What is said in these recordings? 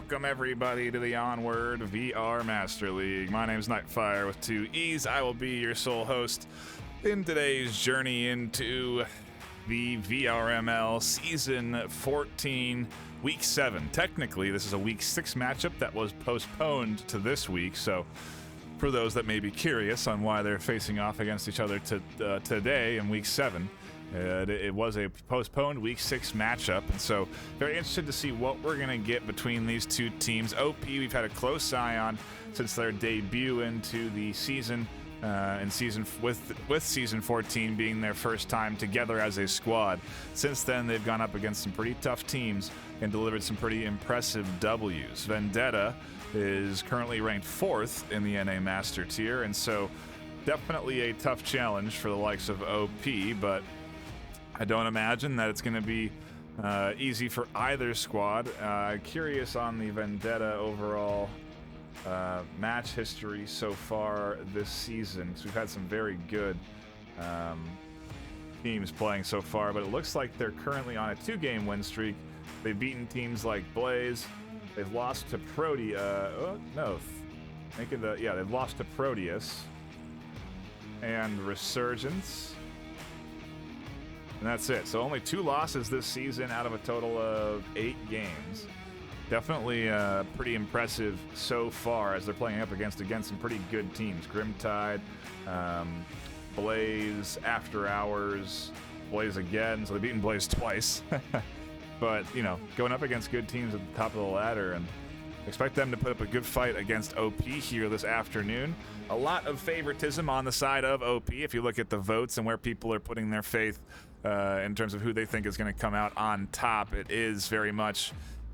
Welcome everybody to the Onward VR Master League. My name is NightFiree with 2 E's. I will be your sole host in today's journey into the VRML Season 14, Week 7. Technically, this is a Week 6 matchup that was postponed to this week, so for those that may be curious on why they're facing off against each other today in Week 7, it was a postponed Week 6 matchup, and so very interested to see what we're going to get between these two teams. OP, we've had a close eye on since their debut into the season, with Season 14 being their first time together as a squad. Since then, they've gone up against some pretty tough teams and delivered some pretty impressive W's. Vendetta is currently ranked 4th in the NA Master tier, and so definitely a tough challenge for the likes of OP, but I don't imagine that it's going to be easy for either squad. Curious on the Vendetta overall match history so far this season, because we've had some very good teams playing so far, but it looks like they're currently on a 2-game win streak. They've beaten teams like Blaze. They've lost to they've lost to Proteus and Resurgence. And that's it. So only 2 losses this season out of a total of 8 games. Definitely pretty impressive so far as they're playing up against some pretty good teams. Grimtide, Blaze, After Hours, Blaze again. So they've beaten Blaze twice. But, you know, going up against good teams at the top of the ladder, and expect them to put up a good fight against OP here this afternoon. A lot of favoritism on the side of OP if you look at the votes and where people are putting their faith in terms of who they think is going to come out on top. It is very much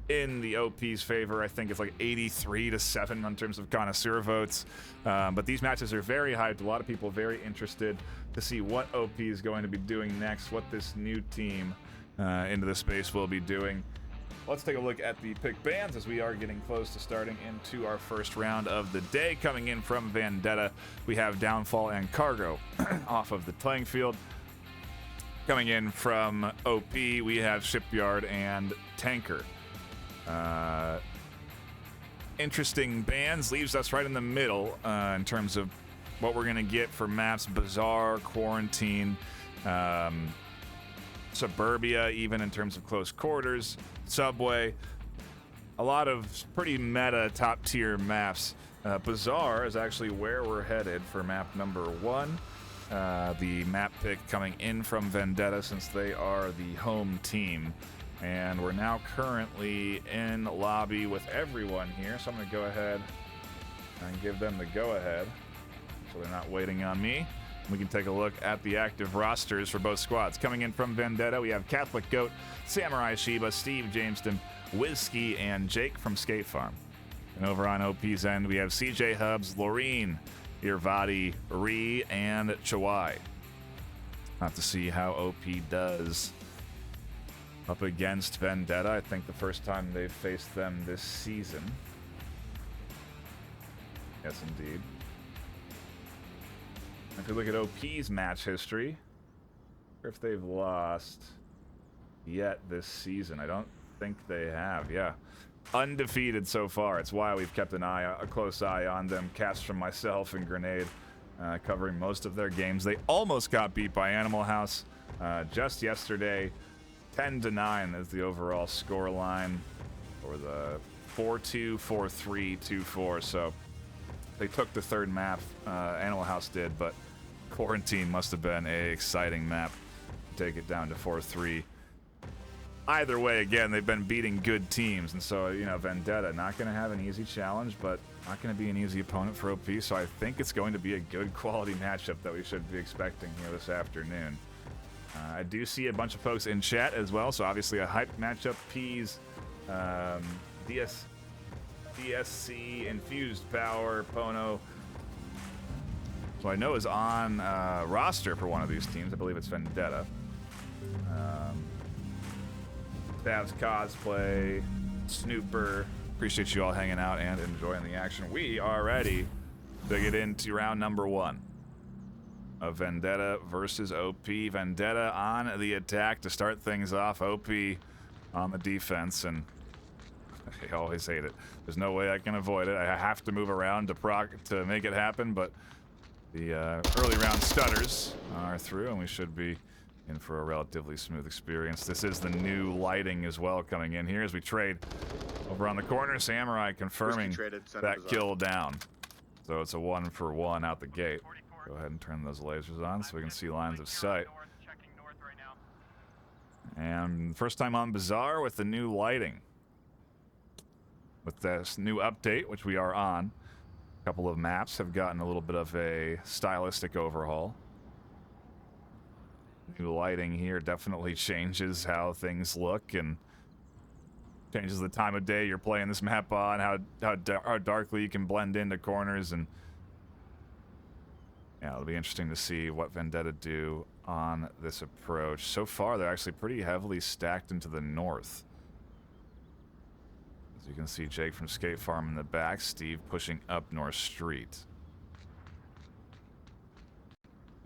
in the OP's favor. I think it's like 83-7 in terms of connoisseur votes. But these matches are very hyped. A lot of people very interested to see what OP is going to be doing next, what this new team into the space will be doing. Let's take a look at the pick bands as we are getting close to starting into our first round of the day. Coming in from Vendetta, we have Downfall and Cargo off of the playing field. Coming in from OP, we have Shipyard and Tanker. Interesting bands, leaves us right in the middle in terms of what we're going to get for maps. Bazaar, Quarantine, Suburbia, even in terms of close quarters, Subway. A lot of pretty meta top tier maps. Bazaar is actually where we're headed for map number 1. The map pick coming in from Vendetta since they are the home team. And we're now currently in lobby with everyone here, so I'm going to go ahead and give them the go-ahead so they're not waiting on me. We can take a look at the active rosters for both squads. Coming in from Vendetta, we have Catholic Goat, Samurai Shiba, Steve Jameston, Whiskey, and Jake from Skate Farm. And over on OP's end, we have CJ Hubs, Laureen, Irvadi, Ree, and Chawai. Not to see how OP does up against Vendetta. I think the first time they've faced them this season. Yes, indeed. If you look at OP's match history, or if they've lost yet this season, I don't think they have. Yeah, undefeated so far. It's why we've kept a close eye on them. Cast from myself and Grenade, covering most of their games. They almost got beat by Animal House just yesterday. 10-9 is the overall score line for the 4-2, 4-3, 2-4. So they took the third map. Animal House did, but Quarantine must have been an exciting map to take it down to 4-3. Either way, again, they've been beating good teams, and so, you know, Vendetta, not going to have an easy challenge, but not going to be an easy opponent for OP, so I think it's going to be a good quality matchup that we should be expecting here this afternoon. I do see a bunch of folks in chat as well, so obviously a hyped matchup. Peas, DSC, Infused Power, Pono, so I know is on roster for one of these teams. I believe it's Vendetta. Tabs Cosplay, Snooper. Appreciate you all hanging out and enjoying the action. We are ready to get into round number 1 of Vendetta versus OP. Vendetta on the attack to start things off. OP on the defense, and I always hate it. There's no way I can avoid it. I have to move around to make it happen, but the early round stutters are through, and we should be in for a relatively smooth experience. This is the new lighting as well coming in here as we trade over on the corner. Samurai confirming that kill down. So it's a 1-for-1 out the gate. Go ahead and turn those lasers on so we can see lines of sight. And first time on Bazaar with the new lighting. With this new update, which we are on, a couple of maps have gotten a little bit of a stylistic overhaul. New lighting here definitely changes how things look and changes the time of day you're playing this map on, how darkly you can blend into corners, and yeah, it'll be interesting to see what Vendetta do on this approach. So far, they're actually pretty heavily stacked into the north. As you can see, Jake from Skate Farm in the back, Steve pushing up North Street.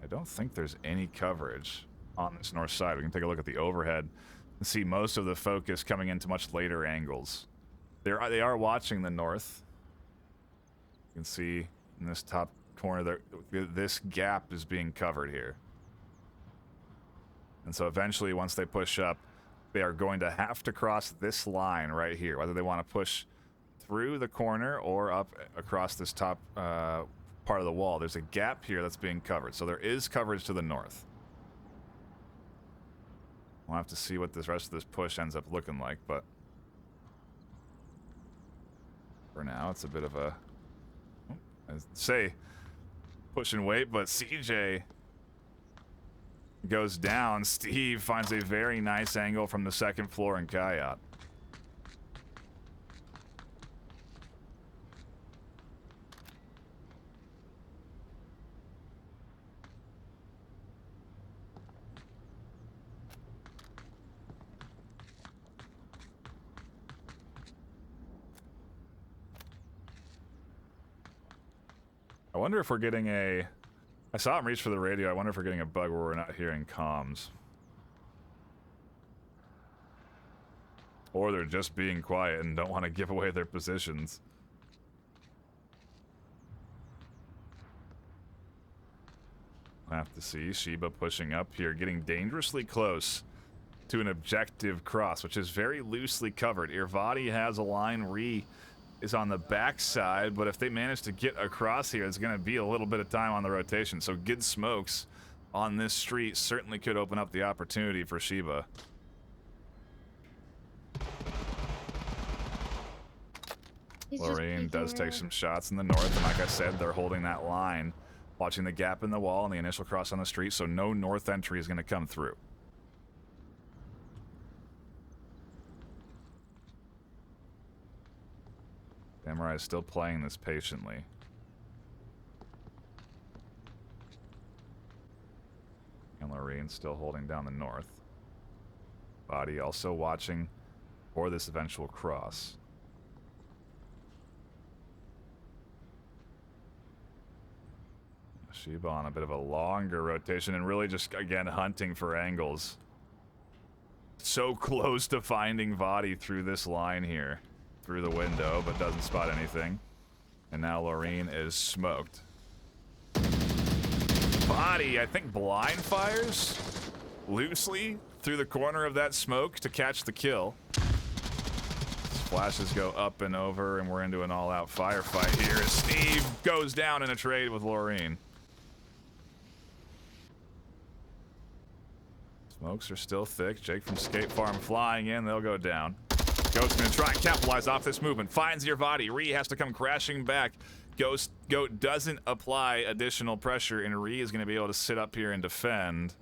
I don't think there's any coverage on this north side. We can take a look at the overhead and see most of the focus coming into much later angles. They are watching the north. You can see in this top corner this gap is being covered here. And so eventually, once they push up, they are going to have to cross this line right here, whether they want to push through the corner or up across this top part of the wall. There's a gap here that's being covered, so there is coverage to the north. We'll have to see what this rest of this push ends up looking like, but for now, it's a bit of a, I'd say, push and wait, but CJ goes down. Steve finds a very nice angle from the second floor in Kayat. I wonder if we're getting a... I saw him reach for the radio. I wonder if we're getting a bug where we're not hearing comms. Or they're just being quiet and don't want to give away their positions. We'll have to see. Sheba pushing up here, getting dangerously close to an objective cross, which is very loosely covered. Irvadi has a line. Ree is on the backside, but if they manage to get across here, it's going to be a little bit of time on the rotation. So good smokes on this street certainly could open up the opportunity for Sheba. Lorraine does take some shots in the north, and like I said, they're holding that line, watching the gap in the wall and the initial cross on the street, so no north entry is going to come through. Samurai is still playing this patiently. And Lorraine still holding down the north. Body also watching for this eventual cross. Sheba on a bit of a longer rotation and really just, again, hunting for angles. So close to finding Vadi through this line here. Through the window, but doesn't spot anything. And now Lorraine is smoked. Body, I think, blind fires loosely through the corner of that smoke to catch the kill. Flashes go up and over, and we're into an all-out firefight here as Steve goes down in a trade with Lorraine. Smokes are still thick. Jake from Skate Farm flying in. They'll go down. Goat's gonna try and capitalize off this movement. Finds Irvadi. Ree has to come crashing back. Goat doesn't apply additional pressure, and Ree is gonna be able to sit up here and defend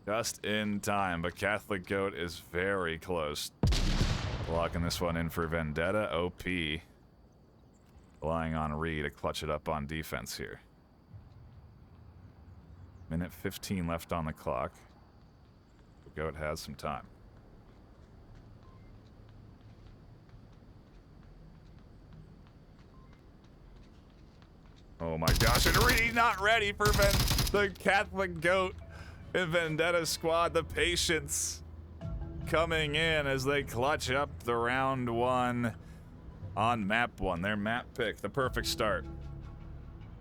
just in time. But Catholic Goat is very close. Locking this one in for Vendetta. OP. Relying on Ree to clutch it up on defense here. Minute 15 left on the clock. The Goat has some time. Oh my gosh, and Ree not ready for the Catholic Goat and Vendetta squad. The patience coming in as they clutch up the round one on map one. Their map pick, the perfect start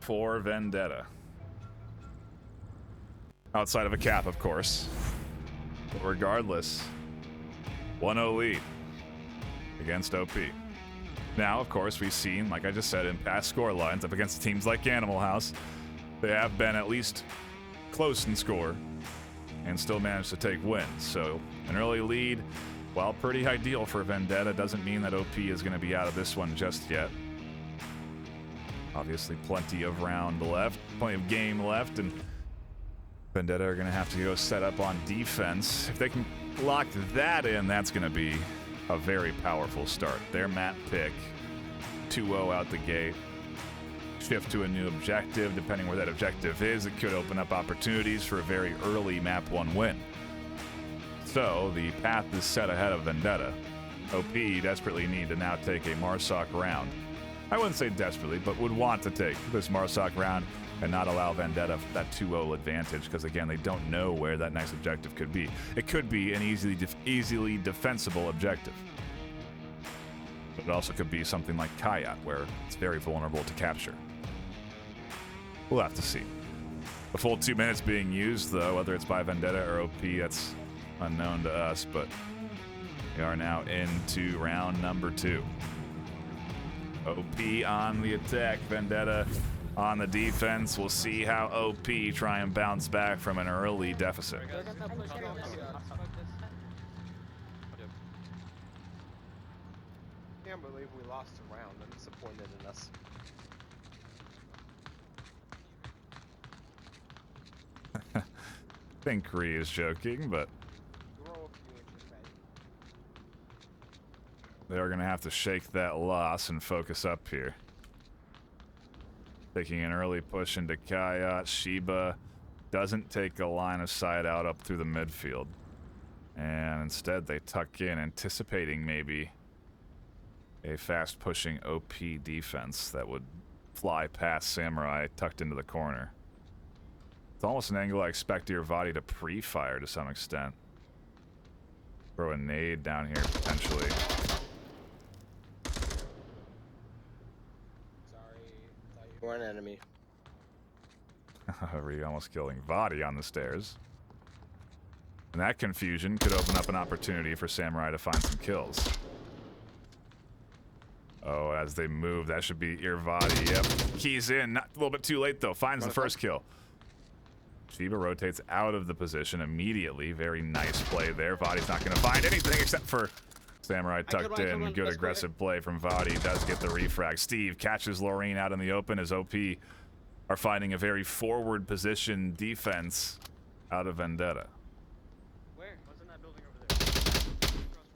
for Vendetta. Outside of a cap, of course. But regardless, 1-0 lead against OP. Now, of course, we've seen, like I just said, in past score lines up against teams like Animal House, they have been at least close in score and still managed to take wins. So an early lead, while pretty ideal for Vendetta, doesn't mean that OP is going to be out of this one just yet. Obviously, plenty of round left, plenty of game left, and Vendetta are going to have to go set up on defense. If they can lock that in, that's going to be a very powerful start. Their map pick, 2-0 out the gate. Shift to a new objective. Depending where that objective is, it could open up opportunities for a very early map 1 win. So the path is set ahead of Vendetta. OP desperately need to now take a Marsoc round. I wouldn't say desperately, but would want to take this Marsoc round and not allow Vendetta that 2-0 advantage, because again, they don't know where that next objective could be. It could be an easily defensible objective. But it also could be something like Kayat, where it's very vulnerable to capture. We'll have to see. The full 2 minutes being used, though, whether it's by Vendetta or OP, that's unknown to us, but we are now into round number 2. OP on the attack, Vendetta on the defense. We'll see how OP try and bounce back from an early deficit. Can't believe we lost a round. I'm disappointed in us. I think Kree is joking, but they are going to have to shake that loss and focus up here. Taking an early push into Kayat. Sheba doesn't take a line of sight out up through the midfield. And instead they tuck in, anticipating maybe a fast pushing OP defense that would fly past Samurai tucked into the corner. It's almost an angle I expect Irvati to pre-fire to some extent. Throw a nade down here potentially. We're an enemy. Ree almost killing Vadi on the stairs. And that confusion could open up an opportunity for Samurai to find some kills. Oh, as they move, that should be Irvati. Yep, keys in. Not, a little bit too late, though. Finds the first kill. Sheba rotates out of the position immediately. Very nice play there. Vadi's not going to find anything except for Samurai tucked in. Good aggressive play from Vadi. Does get the refrag. Steve catches Lorraine out in the open as OP are finding a very forward position defense out of Vendetta. Where? What's in that building over there?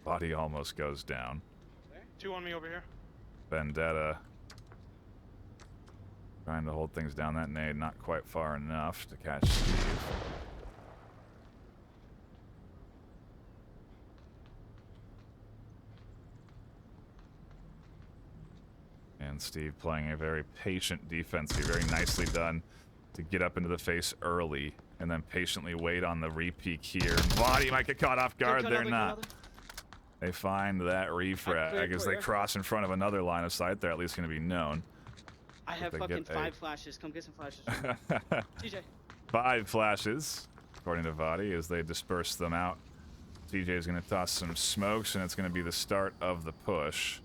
Vadi almost goes down. Where? 2 on me over here. Vendetta trying to hold things down. That nade not quite far enough to catch Steve. And Steve playing a very patient defense here. Very nicely done to get up into the face early and then patiently wait on the repeat here. Vadi might get caught off guard. They're not. They find that refrag as they cross in front of another line of sight. They're at least going to be known. I have fucking 5 flashes. Come get some flashes. TJ. 5 flashes, according to Vadi, as they disperse them out. TJ is going to toss some smokes, and it's going to be the start of the push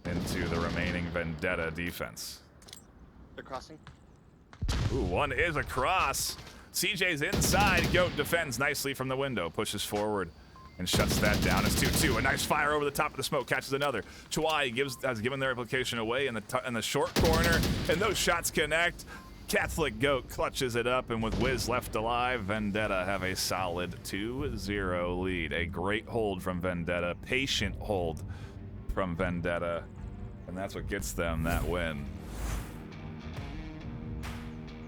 into the remaining Vendetta defense. They're crossing. Ooh, one is across. CJ's inside. Goat defends nicely from the window, pushes forward and shuts that down. It's 2-2. A nice fire over the top of the smoke, catches another. Chawai has given their replication away in the short corner, and those shots connect. Catholic Goat clutches it up, and with Wiz left alive, Vendetta have a solid 2-0 lead. A great hold from Vendetta, patient hold from Vendetta, and that's what gets them that win.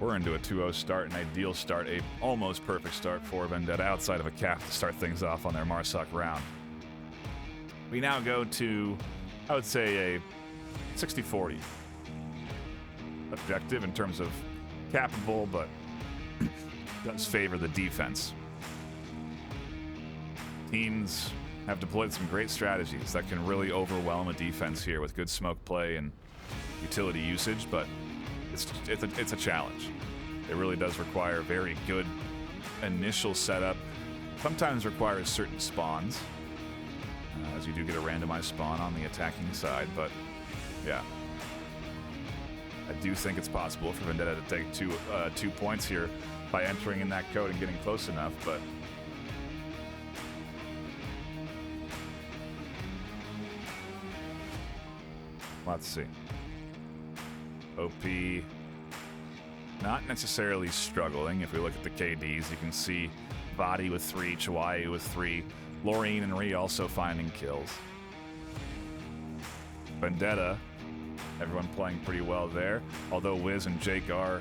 We're into a 2-0 start, an ideal start, a almost perfect start for Vendetta outside of a cap to start things off on their Marsoc round. We now go to, I would say, a 60-40 objective in terms of capable, but does favor the defense. Teams have deployed some great strategies that can really overwhelm a defense here with good smoke play and utility usage, but it's a challenge. It really does require very good initial setup. Sometimes requires certain spawns, as you do get a randomized spawn on the attacking side, but yeah. I do think it's possible for Vendetta to take two points here by entering in that code and getting close enough, but let's see. OP not necessarily struggling. If we look at the KDs, you can see Vadi with 3, Chihuahua with 3, Laureen and Ree also finding kills. Vendetta, everyone playing pretty well there, although Wiz and Jake are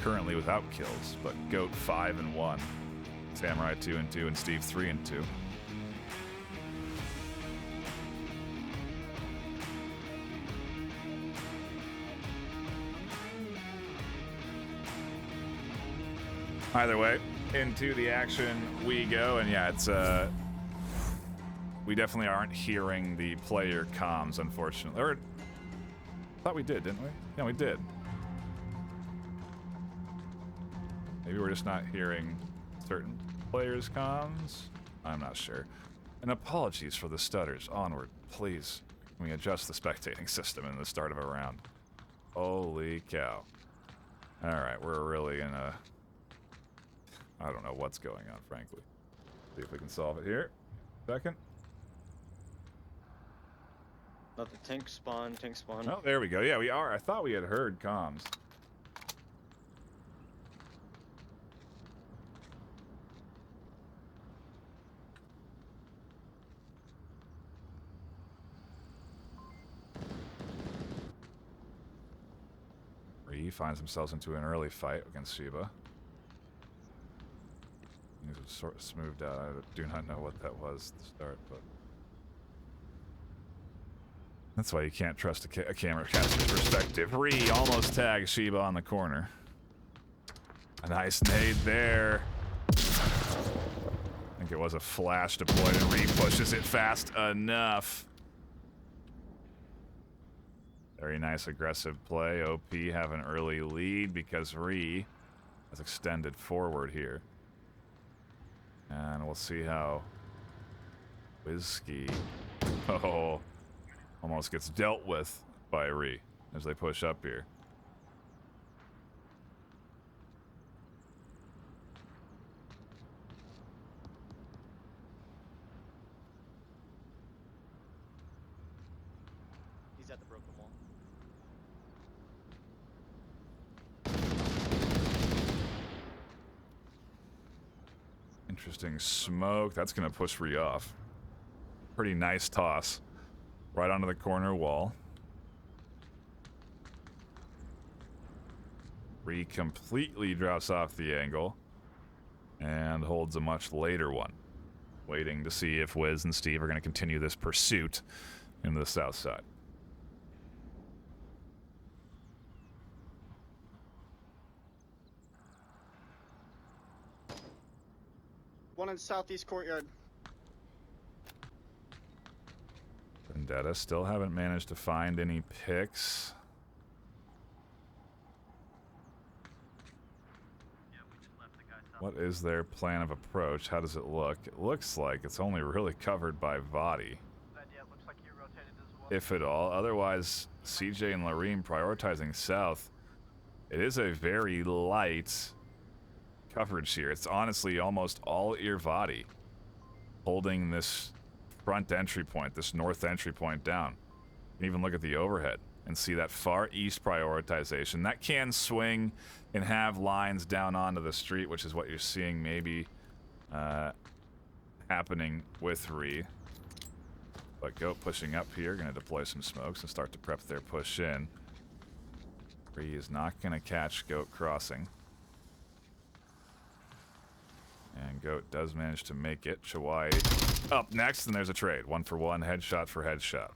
currently without kills, but Goat 5 and 1, Samurai 2 and 2, and Steve 3 and 2. Either way, into the action we go, and yeah, it's we definitely aren't hearing the player comms, unfortunately. Or I thought we did, didn't we? Yeah, we did. Maybe we're just not hearing certain players' comms. I'm not sure. And apologies for the stutters. Onward, please. Can we adjust the spectating system in the start of a round? Holy cow. Alright, we're really in a... I don't know what's going on, frankly. See if we can solve it here. Second. Let the tank spawn, Oh, there we go. Yeah, we are. I thought we had heard comms. Ree finds themselves into an early fight against Shiba. Things have sort of smoothed out. I do not know what that was at the start, but that's why you can't trust a camera caster's perspective. Ree almost tags Shiba on the corner. A nice nade there. I think it was a flash deployed, and Ree pushes it fast enough. Very nice aggressive play. OP have an early lead because Ree has extended forward here. And we'll see how Whiskey almost gets dealt with by Ree as they push up here. He's at the broken wall. Interesting smoke. That's going to push Ree off. Pretty nice toss. Right onto the corner wall. Ree completely drops off the angle and holds a much later one. Waiting to see if Wiz and Steve are going to continue this pursuit into the south side. One in southeast courtyard. Vendetta still haven't managed to find any picks. What is their plan of approach? How does it look? It looks like it's only really covered by Vadi, if at all. Otherwise, CJ and Lareem prioritizing south. It is a very light coverage here. It's honestly almost all Vadi holding this front entry point, this north entry point down. You can even look at the overhead and see that far east prioritization. That can swing and have lines down onto the street, which is what you're seeing maybe happening with Ree. But Goat pushing up here, going to deploy some smokes and start to prep their push in. Ree is not going to catch Goat crossing. And Goat does manage to make it. Chawai up next, and there's a trade. 1 for 1, headshot for headshot.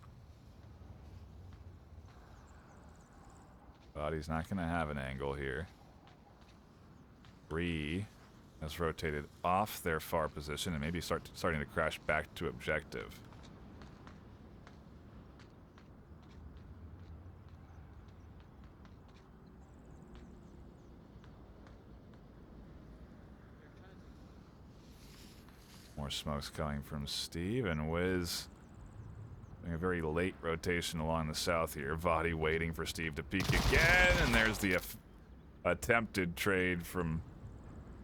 Body's not going to have an angle here. Ree has rotated off their far position and maybe starting to crash back to objective. More smoke's coming from Steve, and Wiz doing a very late rotation along the south here. Vadi waiting for Steve to peek again, and there's the attempted trade from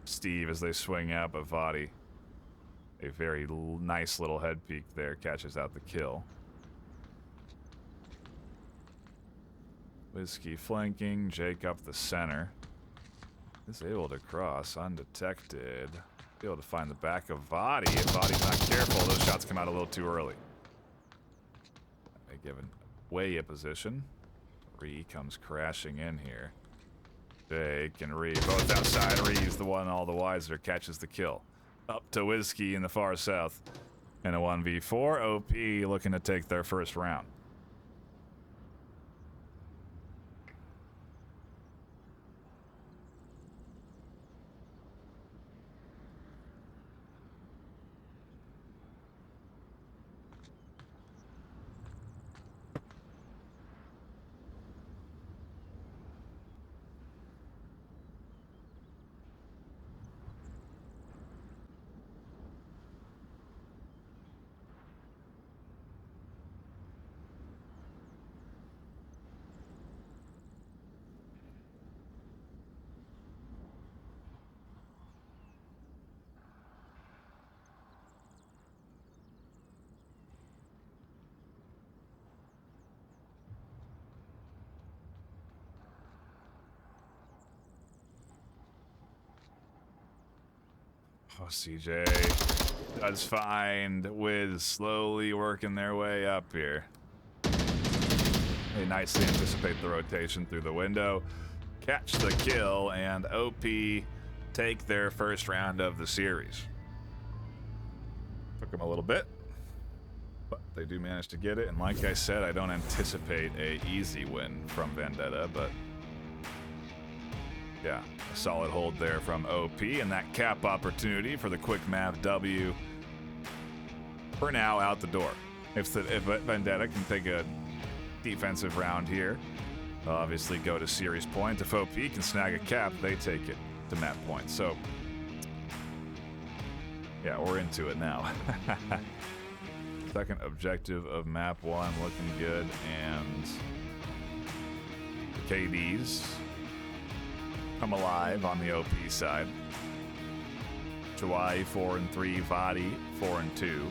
Steve as they swing out, but Vadi, a very nice little head peek there, catches out the kill. Whiskey flanking, Jake up the center. Is able to cross undetected. Be able to find the back of Vadi. If Vadi's not careful, those shots come out a little too early. They given way a position. Ree comes crashing in here. Jake and Ree both outside. Ree's the one all the wiser, catches the kill. Up to Whiskey in the far south. In a 1v4, OP looking to take their first round. Oh, CJ does find Wiz slowly working their way up here. They nicely anticipate the rotation through the window, catch the kill, and OP take their first round of the series. Took them a little bit, but they do manage to get it. And like I said, I don't anticipate a easy win from Vendetta, but yeah, a solid hold there from OP, and that cap opportunity for the quick map W for now out the door. If Vendetta can take a defensive round here, they'll obviously go to series point. If OP can snag a cap, they take it to map point. So yeah, we're into it now. Second objective of map 1 looking good, and the KDs come alive on the OP side. Chawai 4-3, Vadi 4-2.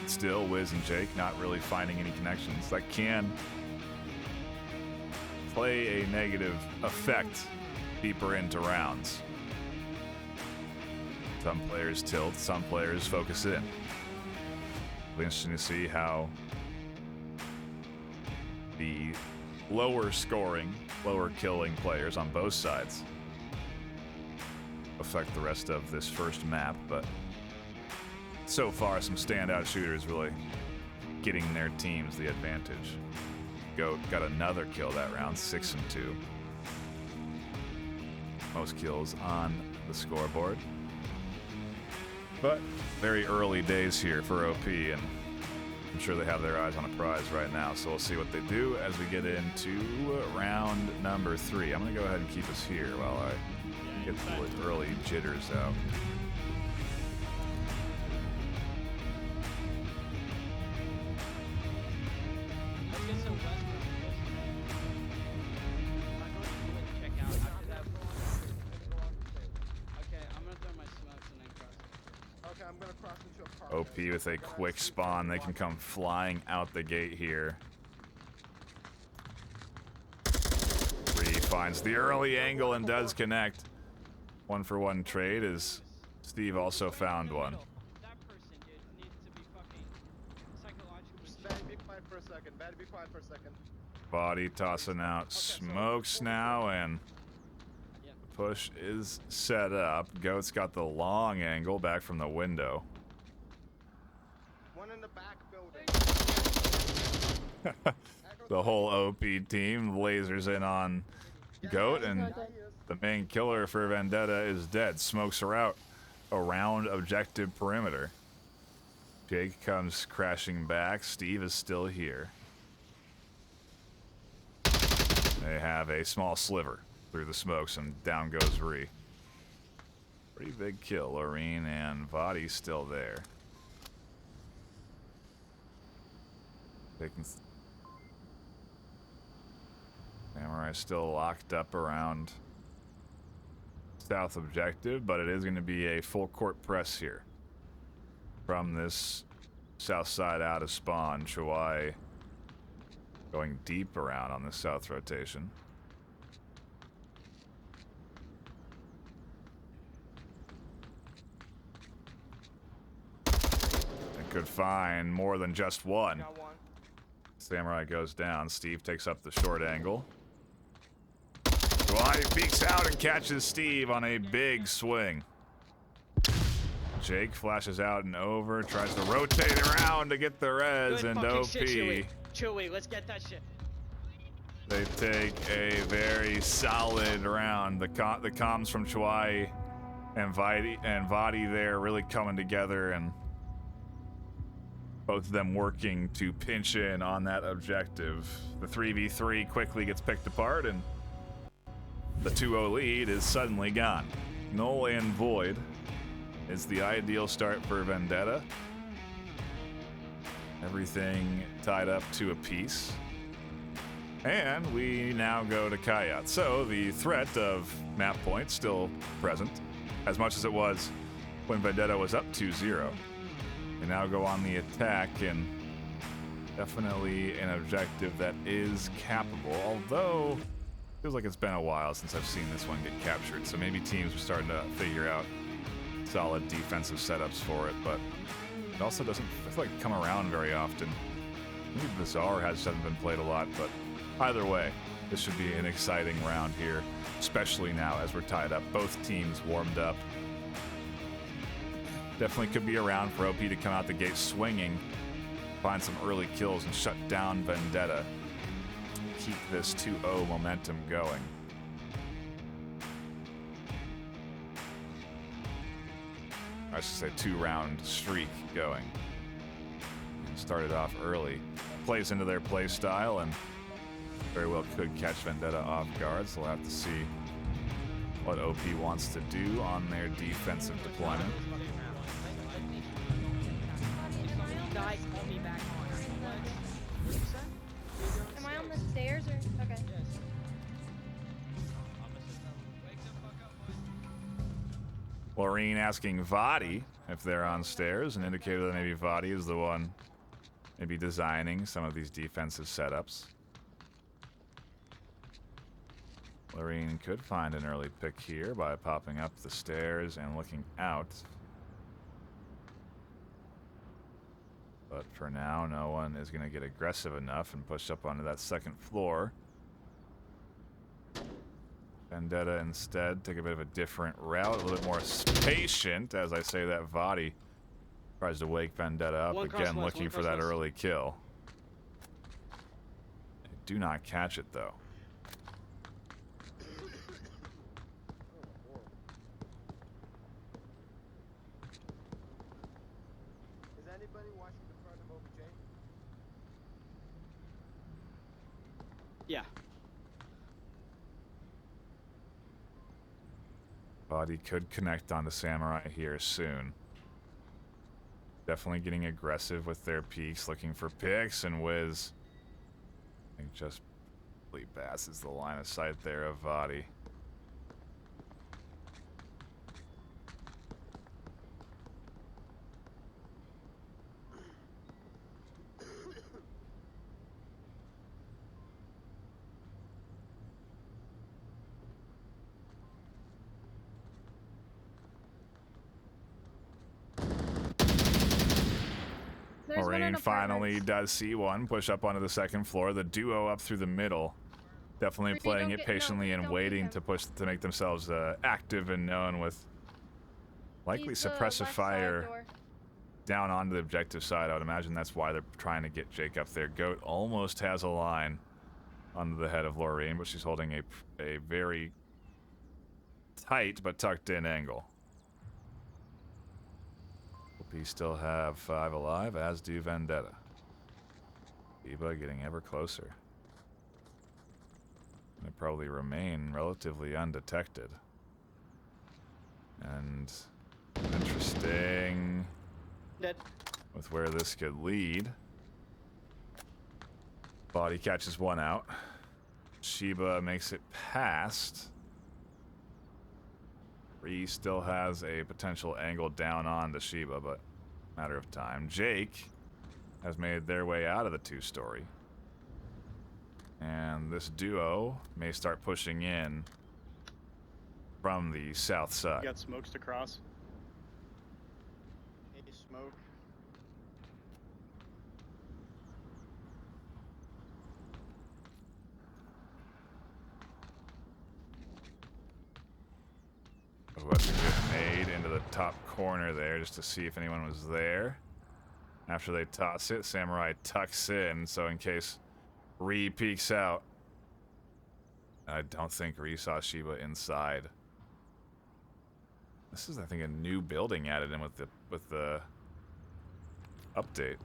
Still, Wiz and Jake not really finding any connections. That can play a negative effect deeper into rounds. Some players tilt, some players focus in. It'll be interesting to see how the lower scoring, lower killing players on both sides affect the rest of this first map, but so far some standout shooters really getting their teams the advantage. Goat got another kill that round, 6-2. Most kills on the scoreboard. But very early days here for OP, and I'm sure they have their eyes on a prize right now, so we'll see what they do as we get into round number 3. I'm going to go ahead and keep us here while I get the early jitters out. OP with a quick spawn. They can come flying out the gate here. Ree finds the early angle and does connect. 1-for-1 trade as Steve also found one. That person, dude, needs to be fucking psychologically. Be quiet for a second. Better be quiet for a second. Body tossing out smokes now, and the push is set up. Goat's got the long angle back from the window. One in the back building. The whole OP team lasers in on Goat, and the main killer for Vendetta is dead. Smokes are out around objective perimeter. Jake comes crashing back. Steve is still here. They have a small sliver through the smokes, and down goes Ree. Pretty big kill. Loreen and Vadi still there. Samurai still locked up around south objective, but it is going to be a full court press here from this south side out of spawn. Chawai going deep around on the south rotation. They could find more than just one. Samurai goes down. Steve takes up the short angle. Chawai peeks out and catches Steve on a big swing. Jake flashes out and over, tries to rotate around to get the res, and OP. Chewy, let's get that shit. They take a very solid round. The comms from Chawai and Vadi there really coming together, and both of them working to pinch in on that objective. The 3v3 quickly gets picked apart, and the 2-0 lead is suddenly gone. Null and void is the ideal start for Vendetta. Everything tied up to a piece. And we now go to Kayat. So the threat of map point still present, as much as it was when Vendetta was up 2-0. They now go on the attack, and definitely an objective that is capable, although it feels like it's been a while since I've seen this one get captured, so maybe teams are starting to figure out solid defensive setups for it, but it also doesn't feel like come around very often. Maybe Bazaar hasn't been played a lot, but either way, this should be an exciting round here, especially now as we're tied up. Both teams warmed up. Definitely could be around for OP to come out the gate swinging, find some early kills, and shut down Vendetta. Keep this 2-0 momentum going. I should say 2-round streak going. Started off early. Plays into their play style and very well could catch Vendetta off guard, so we'll have to see what OP wants to do on their defensive deployment. Guys, call me back on. Am I on the stairs or? Okay. Loreen asking Vadi if they're on stairs, an indicator that maybe Vadi is the one maybe designing some of these defensive setups. Loreen could find an early pick here by popping up the stairs and looking out. But for now, no one is going to get aggressive enough and push up onto that second floor. Vendetta instead take a bit of a different route, a little bit more patient. As I say that, Vadi tries to wake Vendetta up again, looking for that early kill. They do not catch it though. Is anybody watching the front of OBJ? Yeah. Vadi could connect onto Samurai here soon. Definitely getting aggressive with their peaks, looking for picks, and Wiz, I think, just passes the line of sight there of Vadi. Lorraine finally does see one push up onto the second floor. The duo up through the middle, definitely playing it patiently and waiting to push to make themselves active and known, with likely suppressive fire down onto the objective side. I would imagine that's why they're trying to get Jake up there. Goat almost has a line. onto the head of Lorraine, but she's holding a very tight but tucked in angle. We still have 5 alive, as do Vendetta. Eva getting ever closer. They probably remain relatively undetected. And interesting Dead. with where this could lead. Body catches one out. Sheba makes it past. Ree still has a potential angle down on to Sheba, but matter of time. Jake has made their way out of the 2-story. And this duo may start pushing in from the south side. You got smokes to cross. Hey, smoke. Oh, that's a good nade into the top corner there just to see if anyone was there. After they toss it, Samurai tucks in, so in case Ree peeks out. I don't think Ree saw Sheba inside. This is, I think, a new building added in with the update.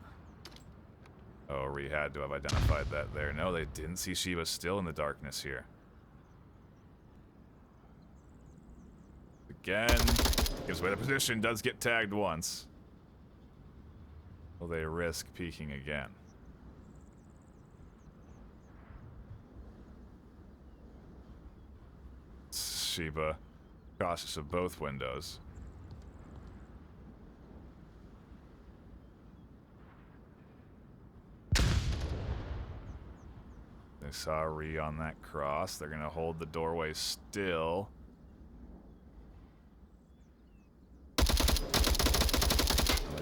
Oh, Ree had to have identified that there. No, they didn't see Sheba still in the darkness here. Again, gives away the position, does get tagged once. Will they risk peeking again? Sheba, cautious of both windows. They saw Ree on that cross. They're going to hold the doorway still. They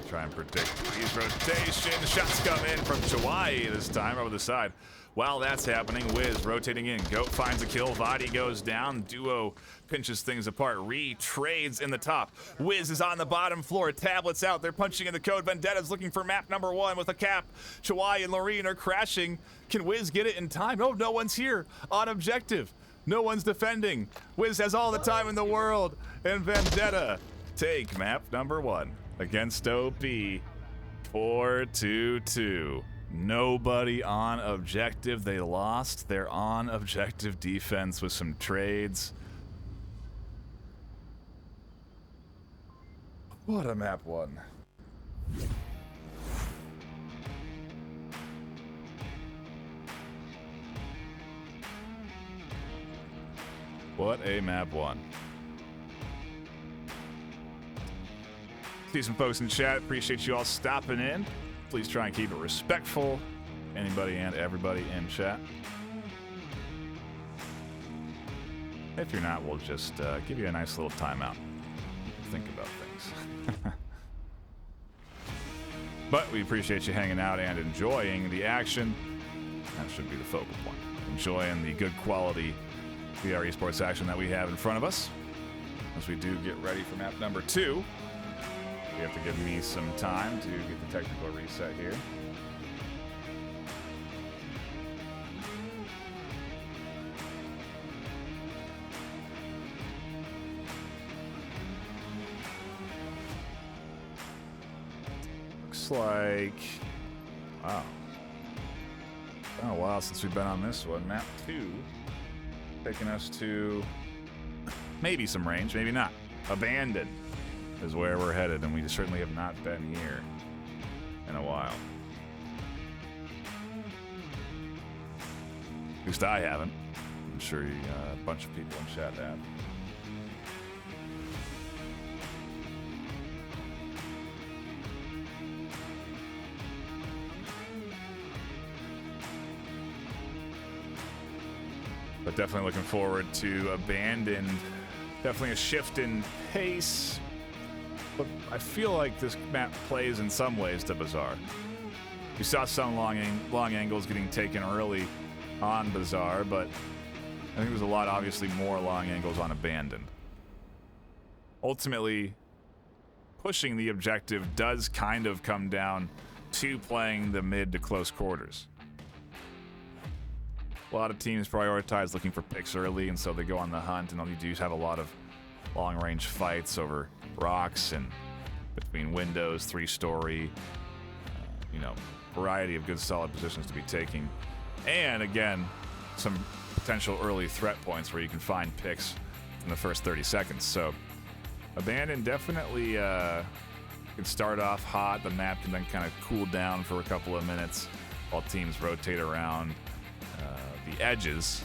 try and predict Ree's rotation. Shots come in from Chawai this time over the side. While that's happening, Wiz rotating in. Goat finds a kill. Vadi goes down. Duo pinches things apart. Ree trades in the top. Wiz is on the bottom floor. Tablets out. They're punching in the code. Vendetta's looking for map number 1 with a cap. Chawai and Loreen are crashing. Can Wiz get it in time? Oh, no one's here on objective. No one's defending. Wiz has all the time in the world. And Vendetta take map number 1 against OP. 4-2-2. Nobody on objective. They lost their on objective defense with some trades. What a map 1. What a map 1. See some folks in chat. Appreciate you all stopping in. Please try and keep it respectful. Anybody and everybody in chat. If you're not, we'll just give you a nice little timeout. Think about things. But we appreciate you hanging out and enjoying the action. That should be the focal point. Enjoying the good quality VR esports action that we have in front of us. As we do get ready for map number 2. You have to give me some time to get the technical reset here. Looks like... Wow. Been a while since we've been on this one. Map 2. Taking us to... maybe some range, maybe not. Abandoned is where we're headed, and we certainly have not been here in a while. At least I haven't. I'm sure a bunch of people in chat have. But definitely looking forward to Abandoned. Definitely a shift in pace. But I feel like this map plays in some ways to Bazaar. We saw some long angles getting taken early on Bazaar, but I think there's a lot, obviously, more long angles on Abandoned. Ultimately, pushing the objective does kind of come down to playing the mid to close quarters. A lot of teams prioritize looking for picks early, and so they go on the hunt, and all you do is have a lot of long-range fights over rocks and between windows, three-story, variety of good solid positions to be taking. And again, some potential early threat points where you can find picks in the first 30 seconds. So Abandon definitely can start off hot. The map can then kind of cool down for a couple of minutes while teams rotate around the edges.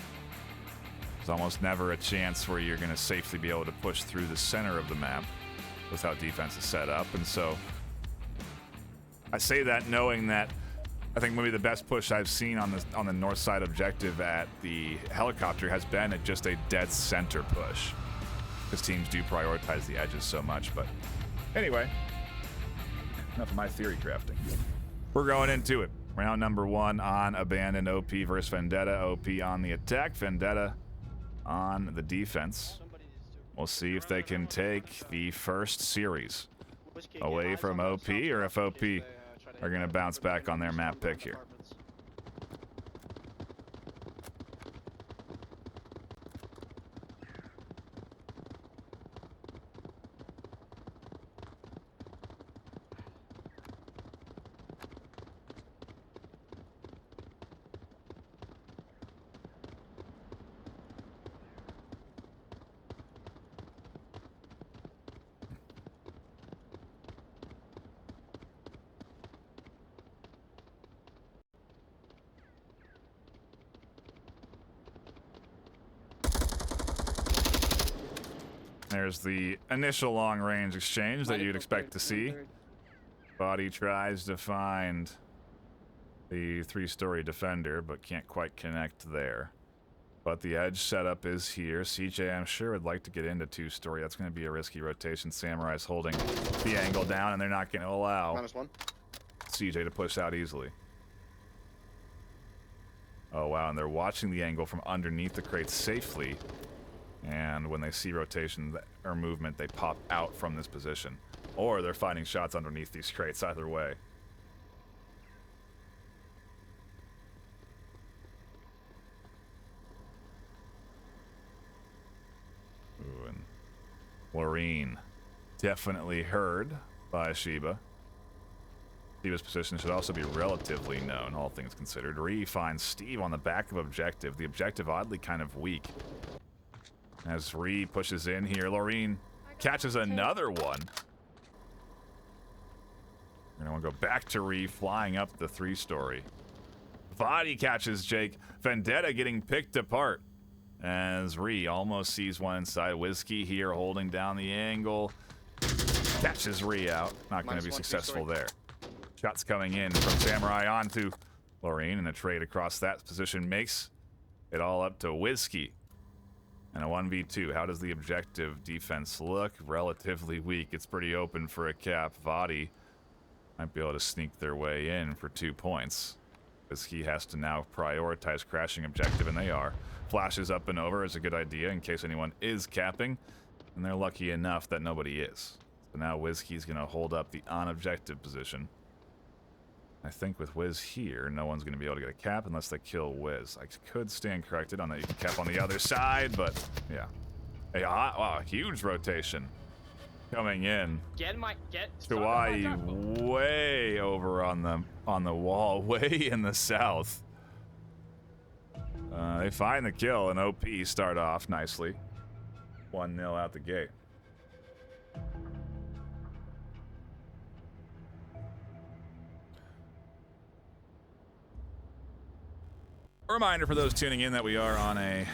There's almost never a chance where you're going to safely be able to push through the center of the map with how defense is set up. And so I say that knowing that I think maybe the best push I've seen on the north side objective at the helicopter has been at just a dead center push, because teams do prioritize the edges so much. But anyway, enough of my theory crafting. We're going into it. Round number 1 on Abandoned. OP versus Vendetta. OP on the attack, Vendetta on the defense. We'll see if they can take the first series away from OP, or if OP are going to bounce back on their map pick here. There's the initial long-range exchange that you'd expect to see. Body tries to find the three-story defender, but can't quite connect there. But the edge setup is here. CJ, I'm sure, would like to get into two-story. That's going to be a risky rotation. Samurai's holding the angle down, and they're not going to allow -1. CJ to push out easily. Oh, wow, and they're watching the angle from underneath the crate safely. And when they see rotation or movement, they pop out from this position. Or they're finding shots underneath these crates, either way. Ooh, and Laureen definitely heard by Shiba. Shiba's position should also be relatively known, all things considered. Ree finds Steve on the back of objective. The objective oddly kind of weak. As Ree pushes in here, Laureen catches another one. And I want to go back to Ree, flying up the three-story. Vadi catches Jake. Vendetta getting picked apart. As Ree almost sees one inside. Whiskey here holding down the angle. Catches Ree out. Not going to be successful there. Shots coming in from Samurai onto Laureen, and a trade across that position makes it all up to Whiskey. And a 1v2. How does the objective defense look? Relatively weak. It's pretty open for a cap. Vadi might be able to sneak their way in for 2 points, because he has to now prioritize crashing objective, and they are. Flashes up and over is a good idea in case anyone is capping, and they're lucky enough that nobody is. So now Whiskey's going to hold up the on-objective position. I think with Wiz here, no one's going to be able to get a cap unless they kill Wiz. I could stand corrected on that. You can cap on the other side, but yeah. Hey, wow, huge rotation coming in. Hawaii way over on the wall, way in the south. They find the kill, and OP start off nicely. 1-0 out the gate. A reminder for those tuning in that we are on a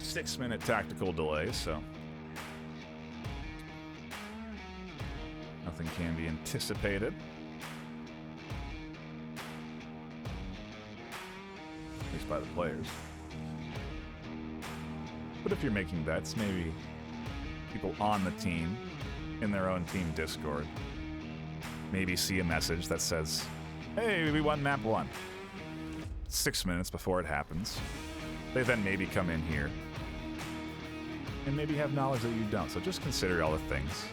6-minute tactical delay, so nothing can be anticipated. At least by the players. But if you're making bets, maybe people on the team, in their own team Discord, maybe see a message that says, hey, we won map 1. 6 minutes before it happens. They then maybe come in here and maybe have knowledge that you don't. So just consider all the things,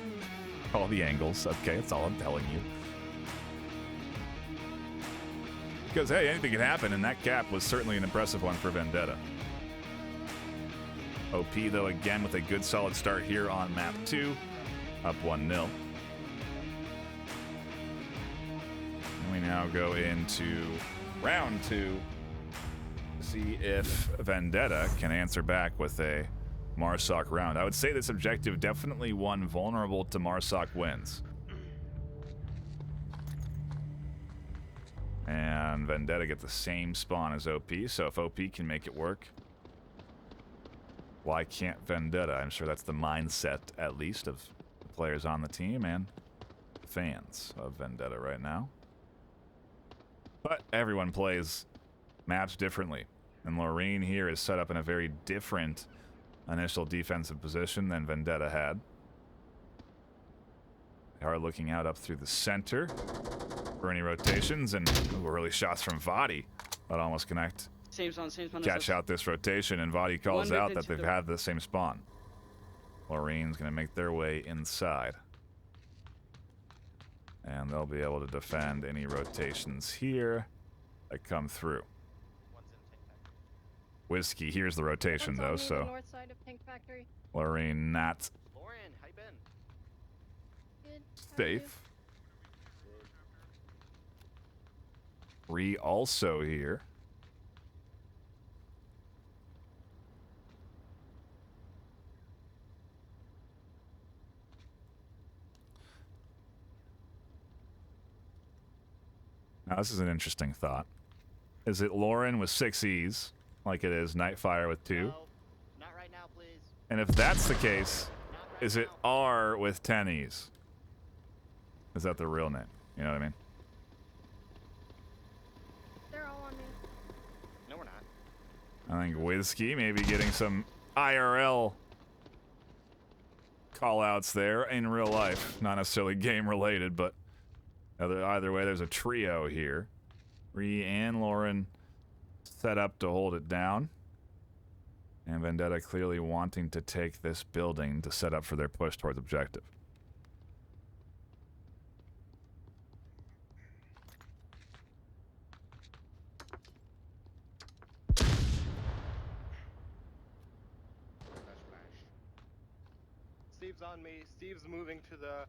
all the angles. Okay, that's all I'm telling you. Because, hey, anything can happen, and that cap was certainly an impressive one for Vendetta. OP, though, again, with a good solid start here on map 2, up 1-0. And we now go into round 2 to see if Vendetta can answer back with a Marsoc round. I would say this objective definitely one vulnerable to Marsoc wins. And Vendetta get the same spawn as OP, so if OP can make it work, why can't Vendetta? I'm sure that's the mindset, at least, of the players on the team and fans of Vendetta right now. But everyone plays maps differently, and Lorraine here is set up in a very different initial defensive position than Vendetta had. They are looking out up through the center for any rotations, and early shots from Vadi that almost connect. Same spawn. Catch out this rotation, and Vadi calls out that they've had the same spawn. Lorraine's going to make their way inside. And they'll be able to defend any rotations here that come through. Whiskey here's the rotation, though, so North side of Tank Factory. Lorraine not Lauren, how you been? Good. How are you? safe. Ree also here. Now, this is an interesting thought. Is it Lauren with 6 E's, like it is NightFiree with 2? No, not right now, please. And if that's the case, Not right is it now. R with 10 E's? Is that the real name? You know what I mean? They're all on me. No, we're not. I think Whiskey maybe getting some IRL call-outs there in real life. Not necessarily game-related, but either way, there's a trio here. Ree and Lauren set up to hold it down. And Vendetta clearly wanting to take this building to set up for their push towards objective. Steve's on me. Steve's moving to the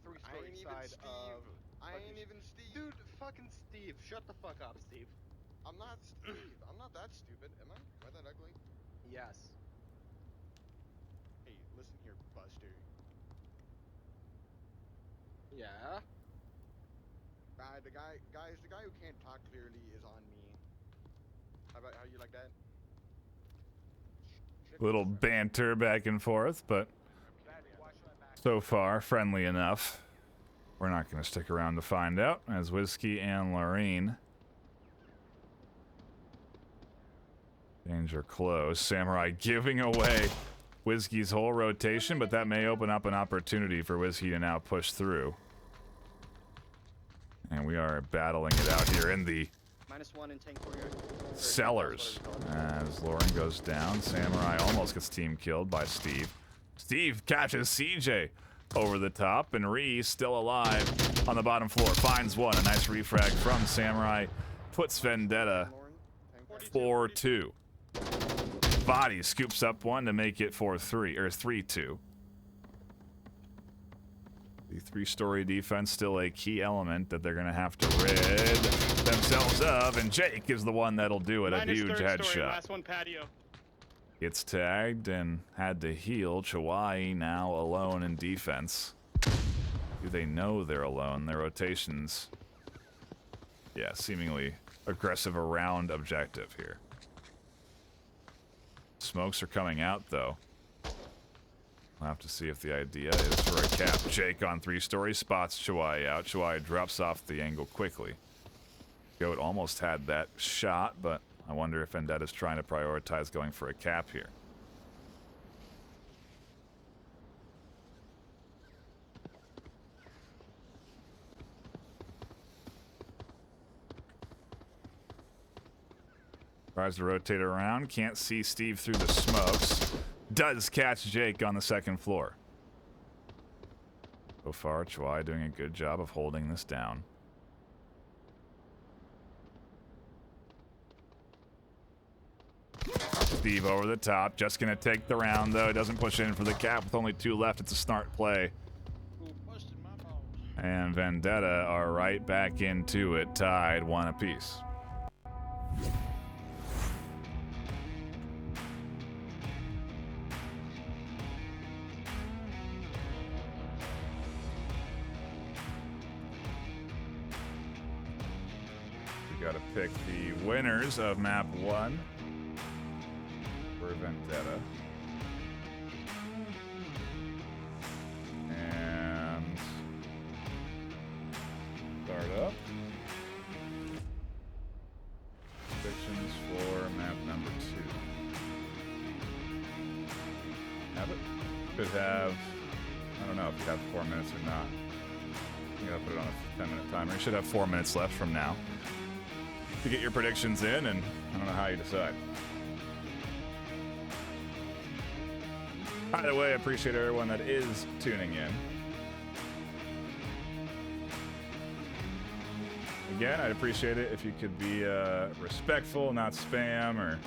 three-story side of. I ain't even Steve. Dude, fucking Steve. Shut the fuck up, Steve. I'm not Steve. I'm not that stupid, am I? Am I that ugly? Yes. Hey, listen here, Buster. Yeah. The guy who can't talk clearly is on me. How you like that? Little banter back and forth, but so far friendly enough. We're not going to stick around to find out, as Whiskey and Lorraine. Danger close. Samurai giving away Whiskey's whole rotation, but that may open up an opportunity for Whiskey to now push through. And we are battling it out here in the -1 in tank courtyard. cellars. As Lauren goes down, Samurai almost gets team killed by Steve. Steve catches CJ over the top, and Ree still alive on the bottom floor. Finds one. A nice refrag from Samurai. Puts Vendetta 4-2. Body scoops up one to make it 4-3, or 3-2. The three-story defense still a key element that they're going to have to rid themselves of, and Jake is the one that'll do it. A huge headshot. Last one patio. Gets tagged and had to heal. Chawai now alone in defense. Do they know they're alone? Their rotations, yeah, seemingly aggressive around objective here. Smokes are coming out, though. We'll have to see if the idea is for a cap. Jake on 3-story, spots Chawai out. Chawai drops off the angle quickly. Goat almost had that shot, but I wonder if Vendetta's trying to prioritize going for a cap here. Tries to rotate around, can't see Steve through the smokes. Does catch Jake on the second floor. So far, Chawai doing a good job of holding this down. Steve over the top. Just going to take the round, though. He doesn't push in for the cap with only 2 left. It's a smart play. And Vendetta are right back into it, tied 1 apiece. Got to pick the winners of map 1 for Vendetta. And start up. Predictions for map number 2. Have it? Could have, I don't know if you have 4 minutes or not. I'm gonna put it on a 10-minute timer. You should have 4 minutes left from now to get your predictions in, and I don't know how you decide. By the way, I appreciate everyone that is tuning in. Again, I'd appreciate it if you could be respectful, not spam or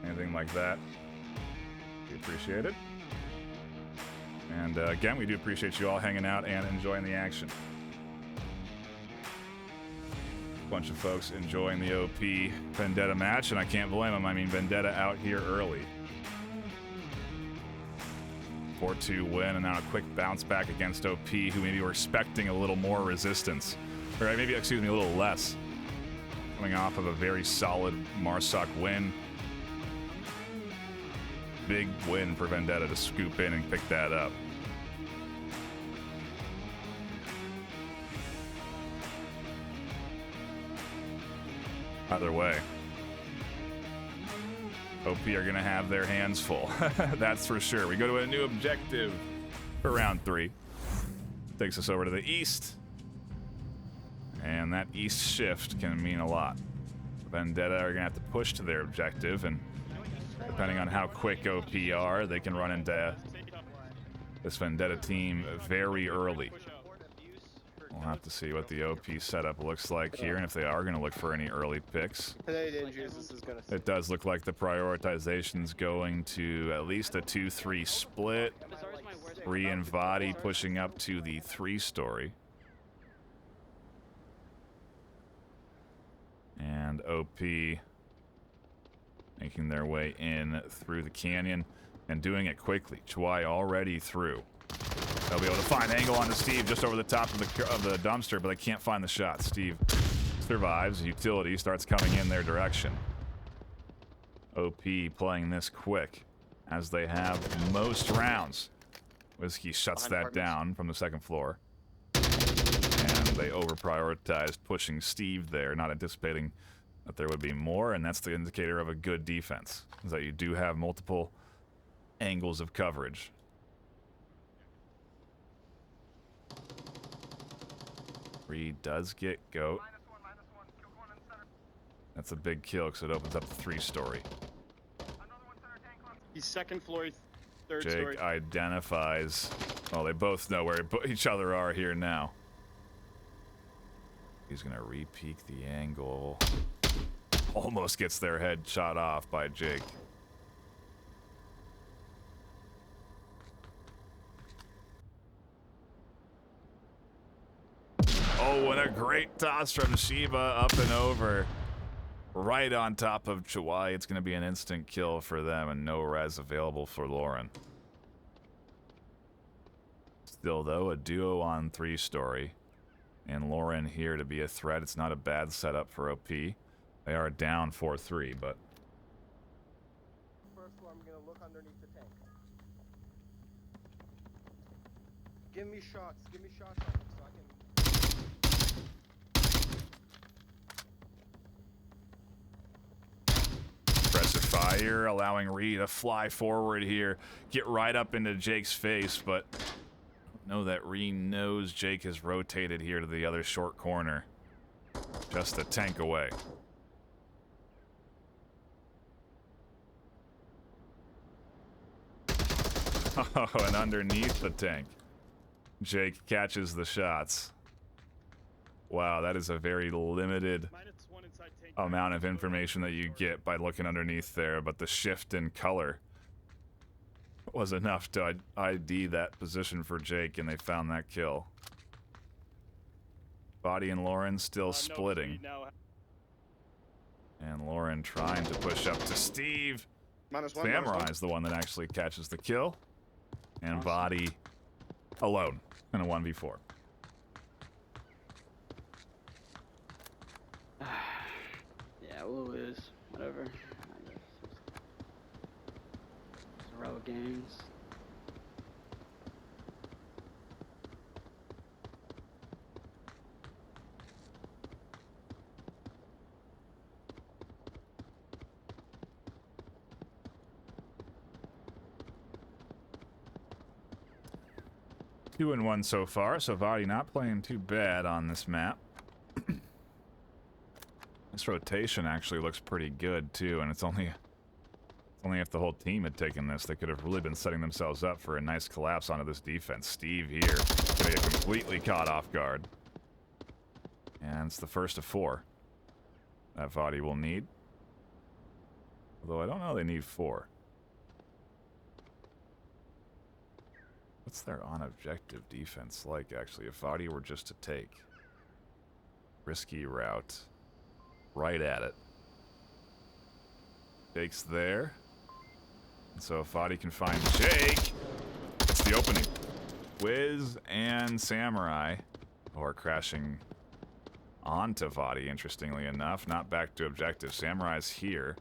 anything like that. We appreciate it. And again, we do appreciate you all hanging out and enjoying the action. Bunch of folks enjoying the OP Vendetta match, and I can't blame them. I mean, Vendetta out here early. 4-2 win, and now a quick bounce back against OP, who maybe were expecting a little more resistance. Or maybe, excuse me, a little less. Coming off of a very solid Marsoc win. Big win for Vendetta to scoop in and pick that up. Either way, OP are going to have their hands full. That's for sure. We go to a new objective for round 3. Takes us over to the east. And that east shift can mean a lot. Vendetta are going to have to push to their objective, and depending on how quick OP are, they can run into this Vendetta team very early. We'll have to see what the OP setup looks like here, and if they are going to look for any early picks. It does look like the prioritization's going to at least a 2-3 split. Bree and Vadi pushing up to the 3-story. And OP making their way in through the canyon and doing it quickly. Chwai already through. They'll be able to find angle onto Steve just over the top of the dumpster, but they can't find the shot. Steve survives. Utility starts coming in their direction. OP playing this quick, as they have most rounds. Whiskey shuts that down from the 2nd floor. And they over-prioritized pushing Steve there, not anticipating that there would be more, and that's the indicator of a good defense, is that you do have multiple angles of coverage. Reed does get GOAT. That's a big kill because it opens up the 3-story. He's 2nd floor, 3rd Jake story. identifies. Well, they both know where each other are here now. He's gonna re-peek the angle. Almost gets their head shot off by Jake. Oh, and a great toss from Shiva up and over. Right on top of Chawai. It's going to be an instant kill for them, and no res available for Lauren. Still, though, a duo on 3-story. And Lauren here to be a threat. It's not a bad setup for OP. They are down 4-3, but... First floor, I'm going to look underneath the tank. Give me shots on him so I can... Aggressive fire, allowing Reed to fly forward here. Get right up into Jake's face, but... know that Reed knows Jake has rotated here to the other short corner. Just a tank away. Oh, and underneath the tank, Jake catches the shots. Wow, that is a very limited amount of information that you get by looking underneath there, but the shift in color was enough to ID that position for Jake, and they found that kill. Body and Lauren still splitting. And Lauren trying to push up to Steve. -1, Samurai is the one that actually catches the kill. And Body alone in a 1v4. Yeah, we'll lose. Whatever. It's a row of games. Two and one so far, so Vadi not playing too bad on this map. This rotation actually looks pretty good too, and it's only if the whole team had taken this, they could have really been setting themselves up for a nice collapse onto this defense. Steve here gonna get completely caught off guard. And it's the first of 4 that Vadi will need. Although I don't know they need 4. What's their on-objective defense like, actually, if Vadi were just to take? Risky route. Right at it. Jake's there. And so if Vadi can find Jake, it's the opening. Wiz and Samurai are crashing onto Vadi, interestingly enough. Not back to objective. Samurai's here.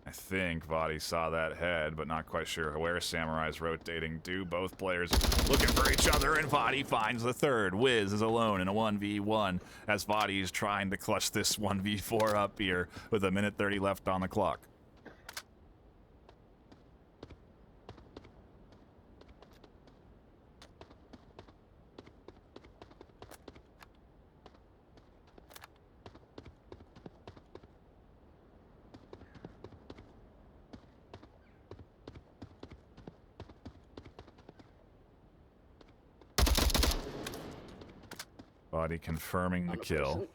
I think Vadi saw that head, but not quite sure where Samurai's rotating to. Both players looking for each other, and Vadi finds the third. Wiz is alone in a 1v1 as Vadi is trying to clutch this 1v4 up here with a minute 30 left on the clock. Body confirming the kill.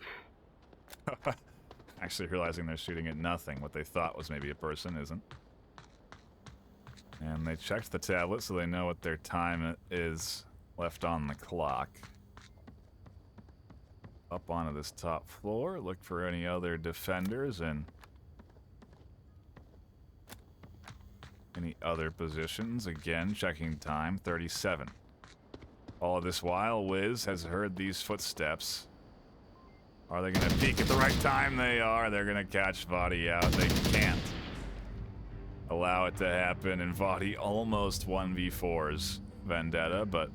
Actually realizing they're shooting at nothing. What they thought was maybe a person isn't. And they checked the tablet so they know what their time is left on the clock. Up onto this top floor, look for any other defenders and any other positions. Again, checking time, 37. All of this while, Wiz has heard these footsteps. Are they going to peek at the right time? They are. They're going to catch Vadi out. They can't allow it to happen, and Vadi almost 1v4s Vendetta, but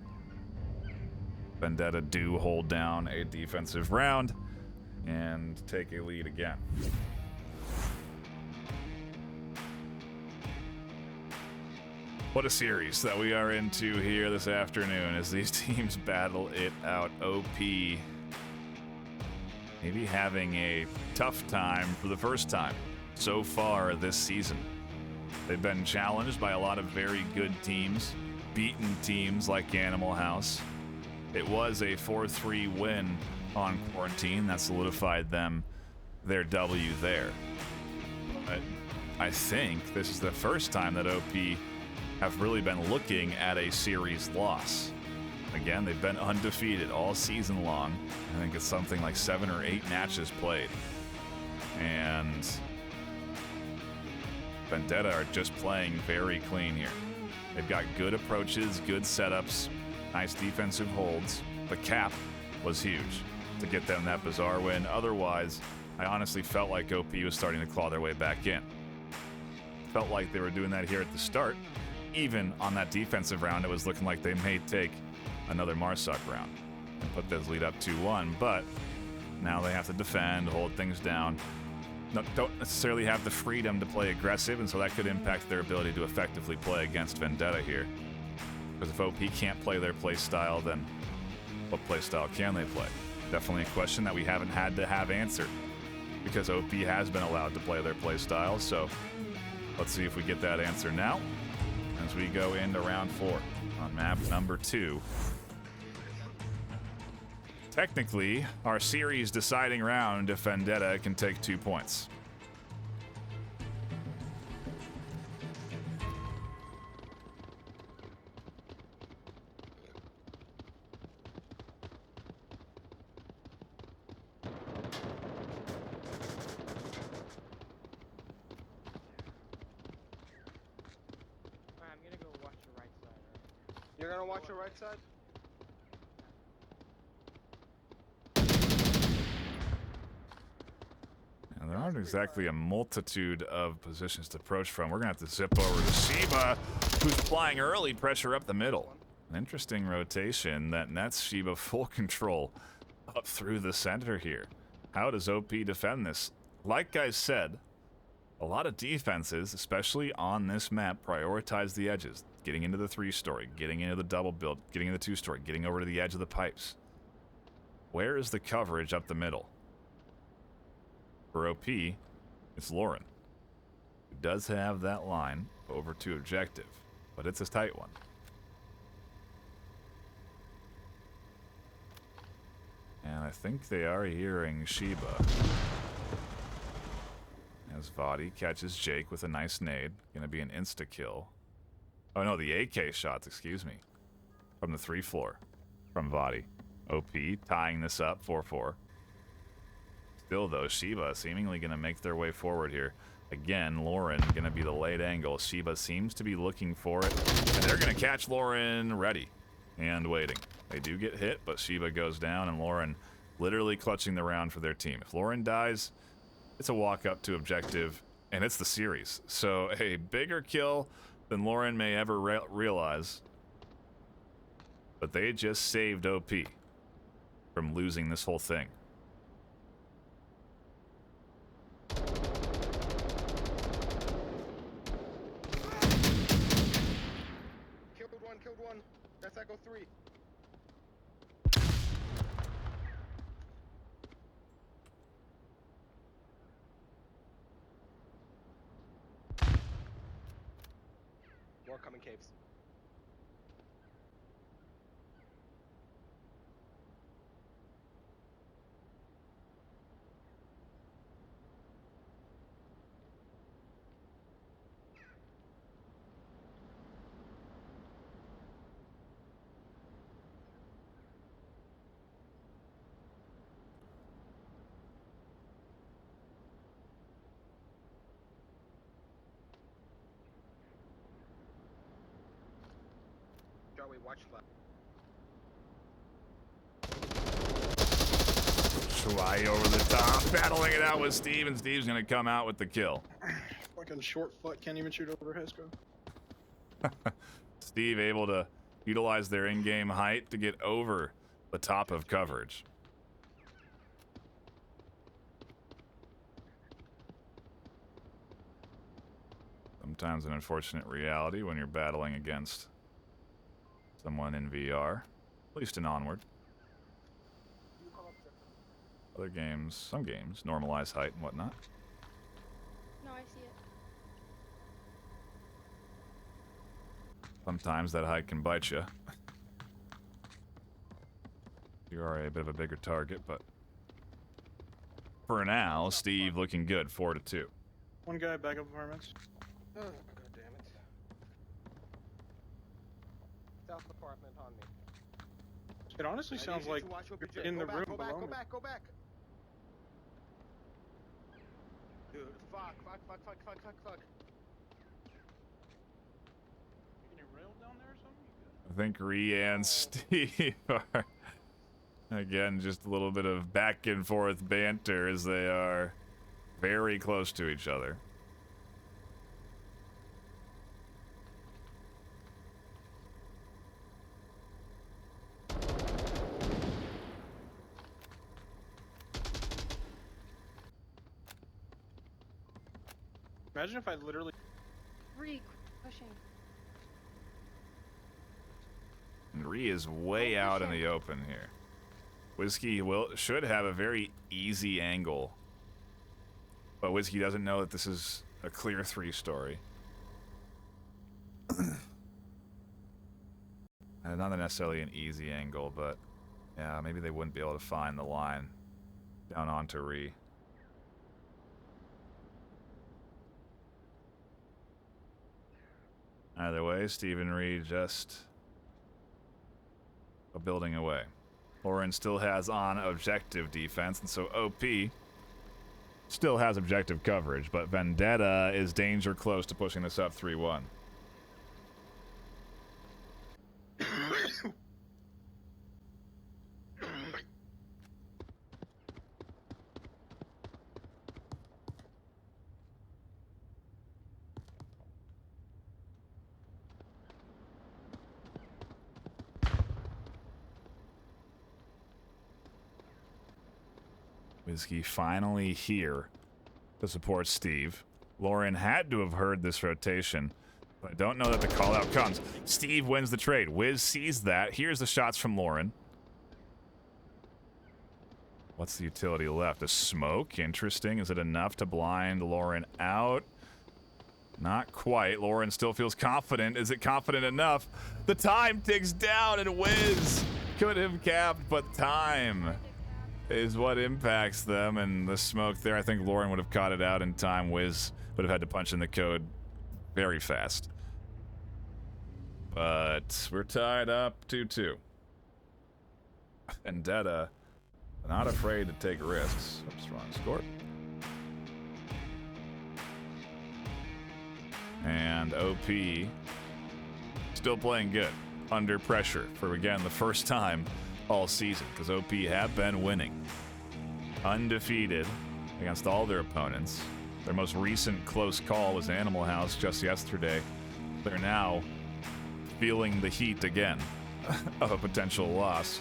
Vendetta do hold down a defensive round and take a lead again. What a series that we are into here this afternoon as these teams battle it out. OP maybe having a tough time for the first time so far this season. They've been challenged by a lot of very good teams, beaten teams like Animal House. It was a 4-3 win on Quarantine that solidified them their W there. But I think this is the first time that OP have really been looking at a series loss. Again, they've been undefeated all season long. I think it's something like 7 or 8 matches played. And Vendetta are just playing very clean here. They've got good approaches, good setups, nice defensive holds. The cap was huge to get them that bizarre win. Otherwise, I honestly felt like OP was starting to claw their way back in. Felt like they were doing that here at the start. Even on that defensive round, it was looking like they may take another Marsuck round and put this lead up 2-1, but now they have to defend, hold things down. No, don't necessarily have the freedom to play aggressive, and so that could impact their ability to effectively play against Vendetta here. Because if OP can't play their play style, then what play style can they play? Definitely a question that we haven't had to have answered, because OP has been allowed to play their play style, so let's see if we get that answer now as we go into round 4 on map number 2. Technically, our series deciding round if Vendetta can take 2 points. I'm gonna go watch the right side. Right? You're gonna watch your right side? And there aren't exactly a multitude of positions to approach from. We're going to have to zip over to Sheba, who's flying early, pressure up the middle. An interesting rotation that nets Sheba full control up through the center here. How does OP defend this? Like I said, a lot of defenses, especially on this map, prioritize the edges. Getting into the 3-story, getting into the double build, getting into the 2-story, getting over to the edge of the pipes. Where is the coverage up the middle? For OP, it's Lauren, who does have that line over to objective, but it's a tight one. And I think they are hearing Sheba. As Vadi catches Jake with a nice nade. Gonna be an insta-kill. Oh no, the AK shots, excuse me. From the 3 floor. From Vadi. OP tying this up, 4-4. Still, though, Sheba seemingly going to make their way forward here. Again, Lauren going to be the late angle. Sheba seems to be looking for it. And they're going to catch Lauren ready and waiting. They do get hit, but Sheba goes down, and Lauren literally clutching the round for their team. If Lauren dies, it's a walk up to objective, and it's the series. So a bigger kill than Lauren may ever realize. But they just saved OP from losing this whole thing. Killed one. That's Echo 3. More coming caves. Joey, watch left. Schwei over the top, battling it out with Steve, and Steve's gonna come out with the kill. Fucking short foot, can't even shoot over Hesco. Steve able to utilize their in-game height to get over the top of coverage. Sometimes an unfortunate reality when you're battling against someone in VR, at least in Onward. Other games, some games, normalize height and whatnot. No, I see it. Sometimes that height can bite you. You are a bit of a bigger target, but for now, Steve looking good, 4-2. One guy, back up apartments. Oh, God damn it. South apartment on me. It honestly sounds like you're in the room below me. Go back. Dude, fuck. Any rail down there or something? I think Ree and Steve are, again, just a little bit of back and forth banter as they are very close to each other. Imagine if I literally... Pushing. And Ree is way out in the open here. Whiskey should have a very easy angle, but Whiskey doesn't know that this is a clear 3-story. And not necessarily an easy angle, but Yeah, maybe they wouldn't be able to find the line down onto Re. Either way, Stephen Reed just a building away. Lauren still has on objective defense, and so OP still has objective coverage, but Vendetta is danger close to pushing this up 3-1. Whiskey finally here to support Steve. Lauren had to have heard this rotation, but I don't know that the call out comes. Steve wins the trade. Wiz sees that. Here's the shots from Lauren. What's the utility left? A smoke? Interesting. Is it enough to blind Lauren out? Not quite. Lauren still feels confident. Is it confident enough? The time ticks down and Wiz could have capped, but time is what impacts them, and the smoke there, I think Lauren would have caught it out in time. Wiz would have had to punch in the code very fast. But we're tied up 2-2. Vendetta, not afraid to take risks. Oops, wrong score. And OP still playing good under pressure for, again, the first time all season, because OP have been winning undefeated against all their opponents. Their most recent close call was Animal House just yesterday. They're now feeling the heat again of a potential loss,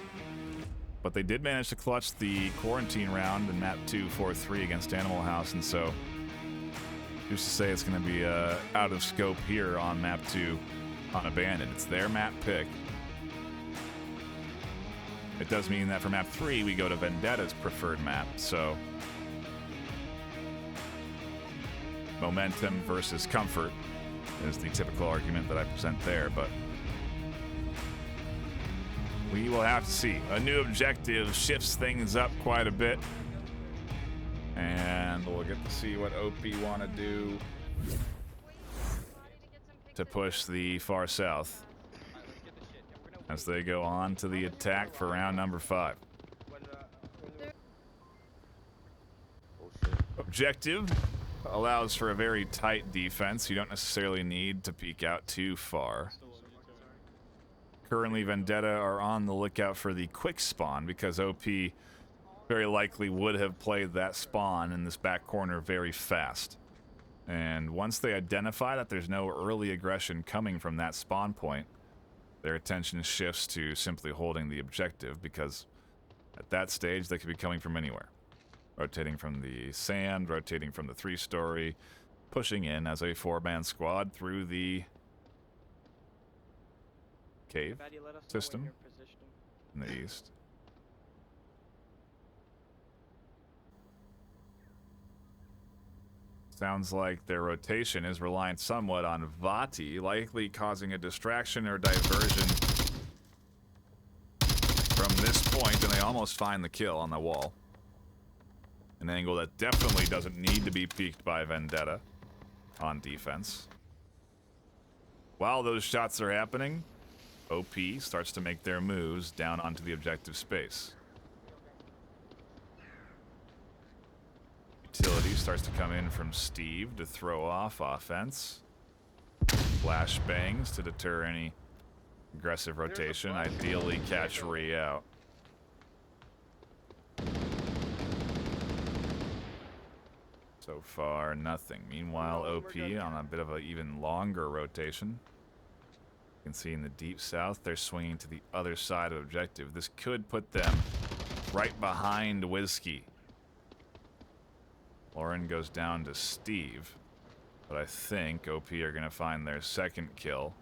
but they did manage to clutch the quarantine round in map 2 4-3 against Animal House, and so who's to say it's going to be out of scope here on map 2 on Abandoned. It's their map pick. It does mean that for map 3, we go to Vendetta's preferred map, so momentum versus comfort is the typical argument that I present there, but we will have to see. A new objective shifts things up quite a bit, and we'll get to see what OP want to do to push the far south as they go on to the attack for round number 5. Objective allows for a very tight defense. You don't necessarily need to peek out too far. Currently, Vendetta are on the lookout for the quick spawn because OP very likely would have played that spawn in this back corner very fast. And once they identify that there's no early aggression coming from that spawn point, their attention shifts to simply holding the objective, because at that stage they could be coming from anywhere. Rotating from the sand, rotating from the 3-story, pushing in as a 4-man squad through the cave system in the east. Sounds like their rotation is reliant somewhat on Vati, likely causing a distraction or diversion from this point, and they almost find the kill on the wall. An angle that definitely doesn't need to be peeked by Vendetta on defense. While those shots are happening, OP starts to make their moves down onto the objective space. Utility starts to come in from Steve to throw off offense. Flash bangs to deter any aggressive rotation, ideally catch Ree out. So far, nothing. Meanwhile, OP on a bit of an even longer rotation. You can see in the deep south, they're swinging to the other side of objective. This could put them right behind Whiskey. Lauren goes down to Steve, but I think OP are going to find their second kill.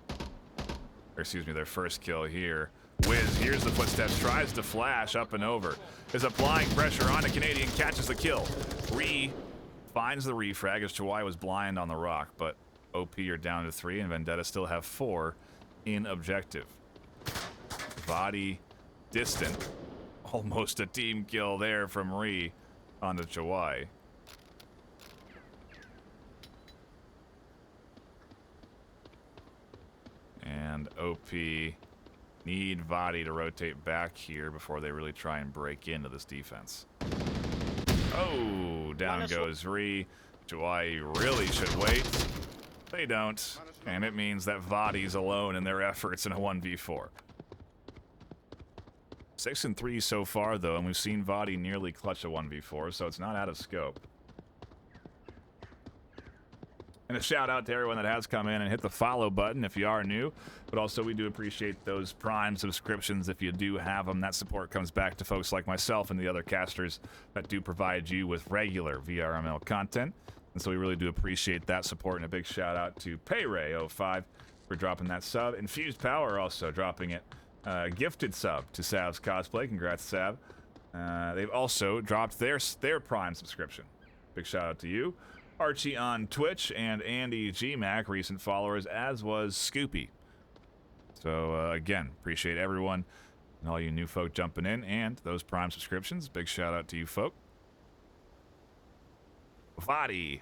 Or excuse me, their first kill here. Wiz hears the footsteps, tries to flash up and over, is applying pressure on a Canadian, catches the kill. Ree finds the refrag as Chawai was blind on the rock, but OP are down to 3 and Vendetta still have 4 in objective. Vadi distant, Almost a team kill there from Ree onto Chawai. And OP need Vadi to rotate back here before they really try and break into this defense. Oh, down goes Ree. Chawai really should wait. They don't. And it means that Vadi's alone in their efforts in a 1v4. 6 and 3 so far, though, and we've seen Vadi nearly clutch a 1v4, so it's not out of scope. And a shout out to everyone that has come in and hit the follow button if you are new. But also, we do appreciate those Prime subscriptions if you do have them. That support comes back to folks like myself and the other casters that do provide you with regular VRML content. And so we really do appreciate that support. And a big shout out to Payray05 for dropping that sub. Infused Power also dropping it. Gifted sub to Sav's Cosplay. Congrats, Sav. They've also dropped their Prime subscription. Big shout out to you. Archie on Twitch and Andy GMac, recent followers, as was Scoopy. So, again, appreciate everyone and all you new folk jumping in and those Prime subscriptions. Big shout out to you folk. Vadi,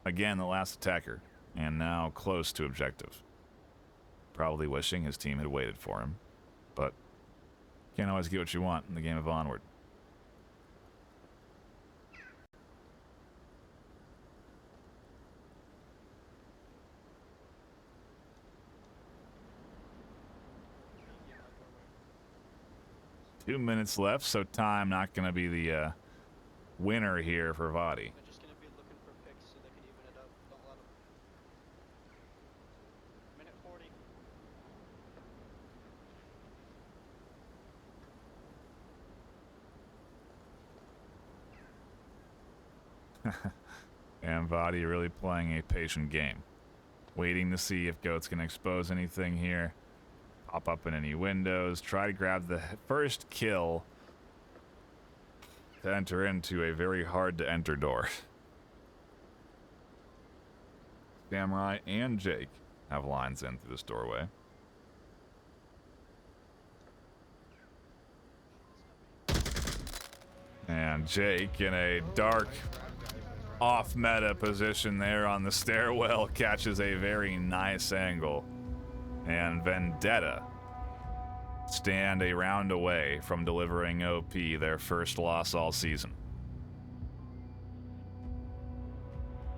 again, the last attacker, and now close to objective. Probably wishing his team had waited for him, but can't always get what you want in the game of Onward. Two minutes left, so time not going to be the winner here for Vadi. They're just gonna be looking for picks so they can even it up. Don't let them. Minute 40. And Vadi really playing a patient game. Waiting to see if Goat's going to expose anything here. Pop up in any windows. Try to grab the first kill to enter into a very hard to enter door. Samurai and Jake have lines in through this doorway. And Jake in a dark off-meta position there on the stairwell catches a very nice angle. And Vendetta stand a round away from delivering OP their first loss all season.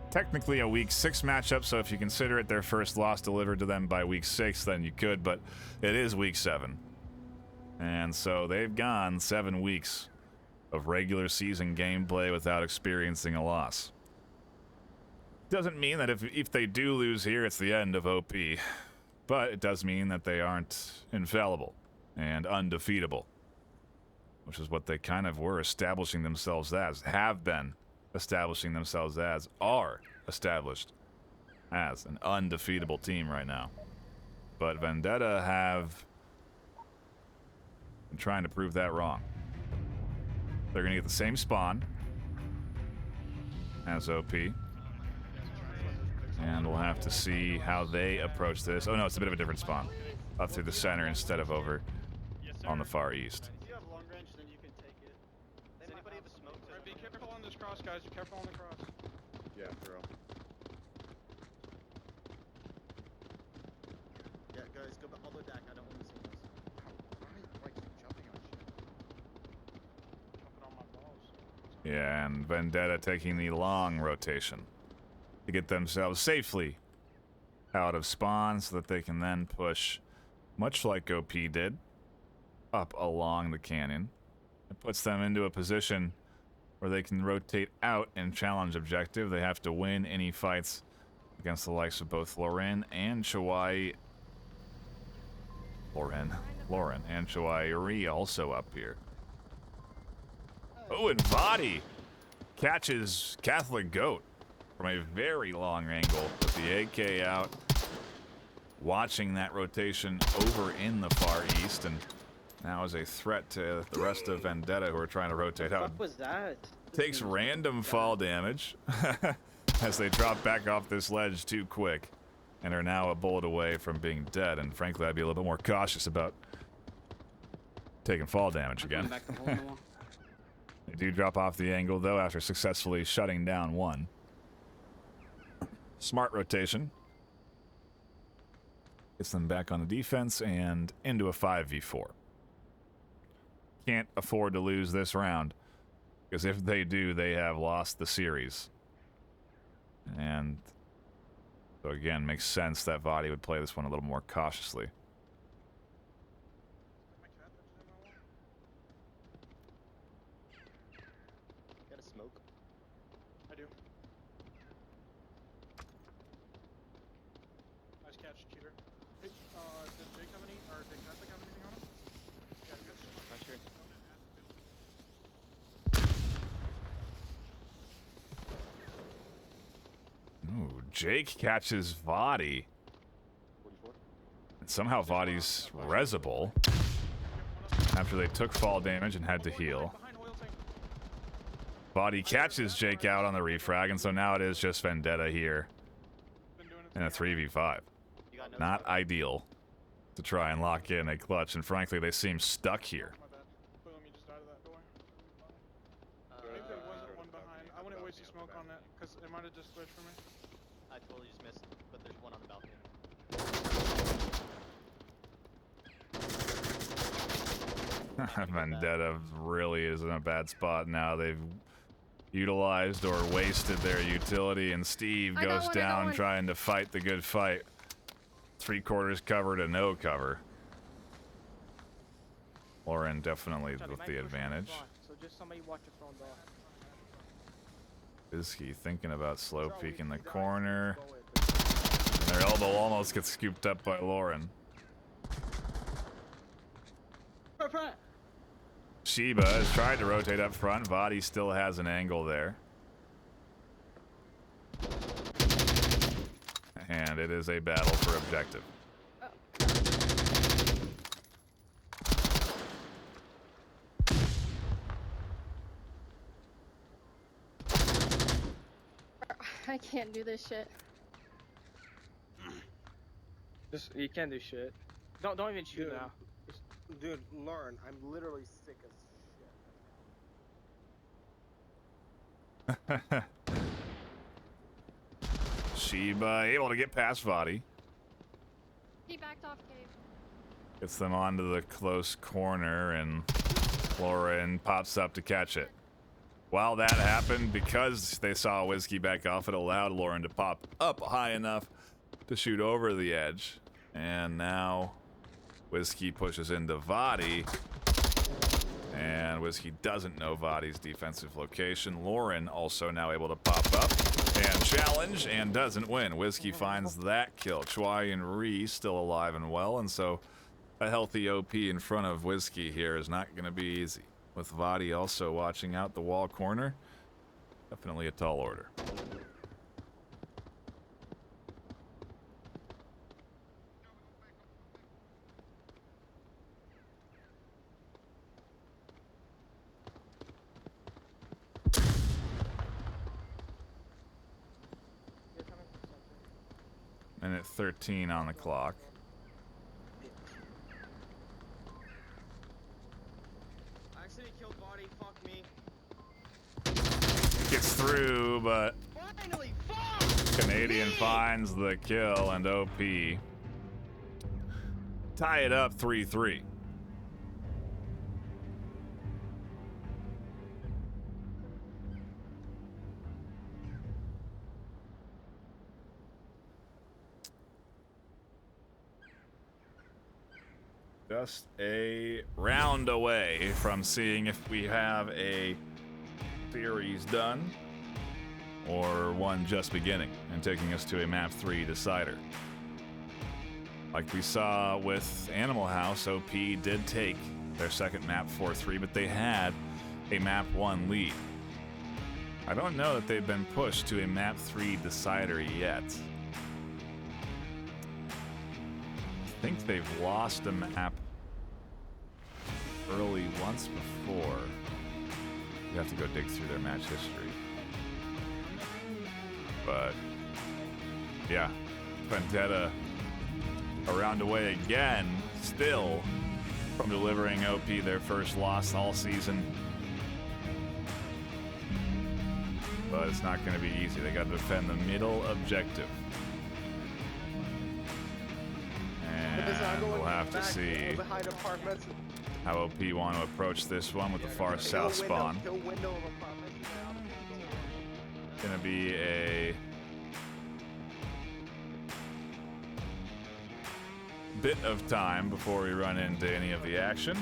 Technically a week 6 matchup, so if you consider it their first loss delivered to them by week 6, then you could, but it is week 7. And so they've gone 7 weeks of regular season gameplay without experiencing a loss. Doesn't mean that if they do lose here, it's the end of OP. But it does mean that they aren't infallible and undefeatable, which is what they kind of were establishing themselves as, have been establishing themselves as, are established as an undefeatable team right now. But Vendetta have been trying to prove that wrong. They're going to get the same spawn as OP. And we'll have to see how they approach this. Oh no, it's a bit of a different spawn. Up through the center instead of over on the far east. If you have long range, then you can take it. Does anybody have a smoke? Alright, be careful on this cross, guys. Be careful on the cross. Yeah, bro. Yeah, guys, go all the way back. I don't want to see this. Why am I like jumping on shit? Jumping on my balls. Yeah, and Vendetta taking the long rotation to get themselves safely out of spawn so that they can then push, much like OP did, up along the canyon. It puts them into a position where they can rotate out and challenge objective. They have to win any fights against the likes of both Lauren and Chawai. Lauren and Chawai also up here. Oh, and Vadi catches Catholic Goat from a very long angle with the AK out, watching that rotation over in the far east, and now is a threat to the rest of Vendetta who are trying to rotate out. What was that? Takes random fall damage as they drop back off this ledge too quick and are now a bullet away from being dead. And frankly, I'd be a little bit more cautious about taking fall damage again. Back the hole in the wall. They do drop off the angle, though, after successfully shutting down one. Smart rotation. Gets them back on the defense and into a 5v4. Can't afford to lose this round, because if they do, they have lost the series. And so again, makes sense that Vadi would play this one a little more cautiously. Got a smoke? I do. Nice catch, cheater. Hey, does Jake have any, or did Catholic have anything on him? Yeah, good. Not sure. Ooh, Jake catches Vadi. 44. And somehow Vadi's resable after they took fall damage and had to heal. Behind oil tank. Vadi catches Jake out on the refrag, and so now it is just Vendetta here Been doing it in a 3v5. You got no Not smoke? ideal to try and lock in a clutch, and frankly, they seem stuck here. My bad. Boom, you just died of that door. Maybe there wasn't one behind. I wouldn't waste your smoke on that, because it might have just switched for me. I totally just missed, but there's one on the balcony. Vendetta really is in a bad spot now. They've utilized or wasted their utility, and Steve I got goes one, I got down one. trying to fight the good fight. 3/4 cover to no cover. Lauren definitely Charlie, with might the push on advantage. front, So just somebody watch your front door. Is he thinking about slow peeking the corner? Their elbow almost gets scooped up by Lauren. Sheba has tried to rotate up front. Vadi still has an angle there. And it is a battle for objective. I can't do this shit. Just you can't do shit. Don't even shoot Dude. now. Dude, Lauren, I'm literally sick as shit. Sheba able to get past Vadi. He backed off cave. Gets them onto the close corner, and Lauren pops up to catch it. While that happened, because they saw Whiskey back off, it allowed Lauren to pop up high enough to shoot over the edge. And now Whiskey pushes into Vadi, and Whiskey doesn't know Vadi's defensive location. Lauren also now able to pop up and challenge, and doesn't win. Whiskey finds that kill. Chwai and Ree still alive and well, and so a healthy OP in front of Whiskey here is not going to be easy. With Vadi also watching out the wall corner, definitely a tall order. They're coming from center. Minute 13 on the clock. I accidentally killed Body. Fuck me. Gets through, but Finally, fuck! Canadian finds the kill, and OP tie it up 3-3. Just a round away from seeing if we have a series done or one just beginning and taking us to a map 3 decider. Like we saw with Animal House, OP did take their second map 4-3, but they had a map 1 lead. I don't know that they've been pushed to a map 3 decider yet. I think they've lost a map early once before. You have to go dig through their match history. But yeah, Vendetta a round away again, still from delivering OP their first loss all season. But it's not going to be easy. They got to defend the middle objective. And we'll have to see how OP want to approach this one with the far south spawn. It's going to be a bit of time before we run into any of the action.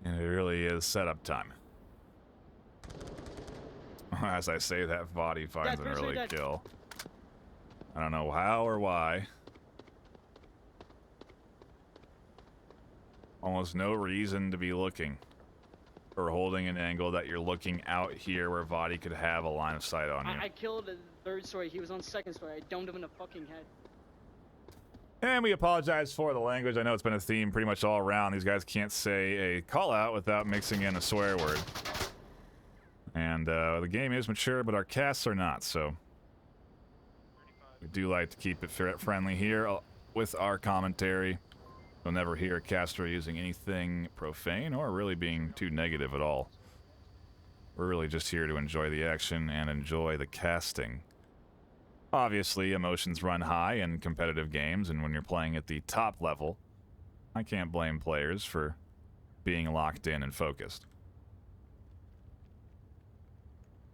And it really is setup time. As I say that, Vadi finds an early kill. I don't know how or why. Almost no reason to be looking or holding an angle that you're looking out here where Vadi could have a line of sight on you. I killed the third story. He was on second story. I domed him in the fucking head. And we apologize for the language. I know it's been a theme pretty much all around. These guys can't say a call out without mixing in a swear word. And the game is mature, but our casts are not, so we do like to keep it friendly here with our commentary. You'll never hear a caster using anything profane or really being too negative at all. We're really just here to enjoy the action and enjoy the casting. Obviously, emotions run high in competitive games, and when you're playing at the top level, I can't blame players for being locked in and focused.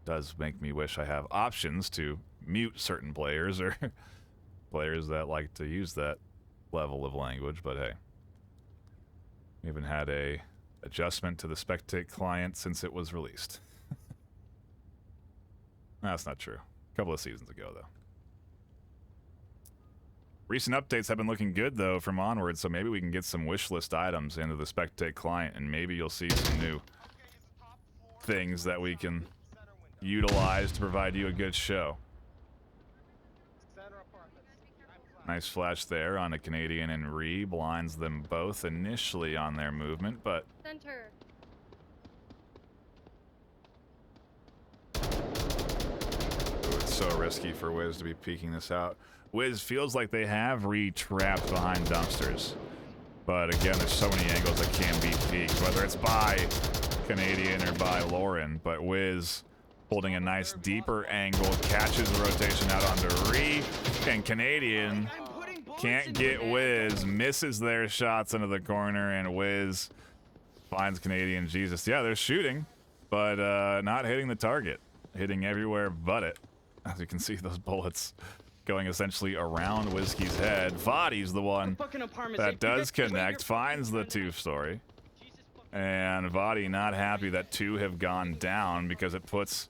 Does make me wish I have options to mute certain players or players that like to use that level of language, but hey. We haven't had a adjustment to the Spectate client since it was released. That's not true. A couple of seasons ago, though. Recent updates have been looking good, though, from Onward, so maybe we can get some wish list items into the Spectate client, and maybe you'll see some new things that we can utilize to provide you a good show. Nice flash there on a Canadian and Ree. Blinds them both initially on their movement, but... Center. Ooh, it's so risky for Wiz to be peeking this out. Wiz feels like they have re-trapped behind dumpsters. But again, there's so many angles that can be peeked, whether it's by Canadian or by Lauren. But Wiz holding a nice deeper angle, catches the rotation out onto Ree, and Canadian can't get Wiz, misses their shots into the corner, and Wiz finds Canadian. Jesus, yeah, they're shooting, but not hitting the target, hitting everywhere but it. As you can see, those bullets going essentially around Whiskey's head. Vadi's the one that does connect, finds the two-story. And Vadi not happy that two have gone down because it puts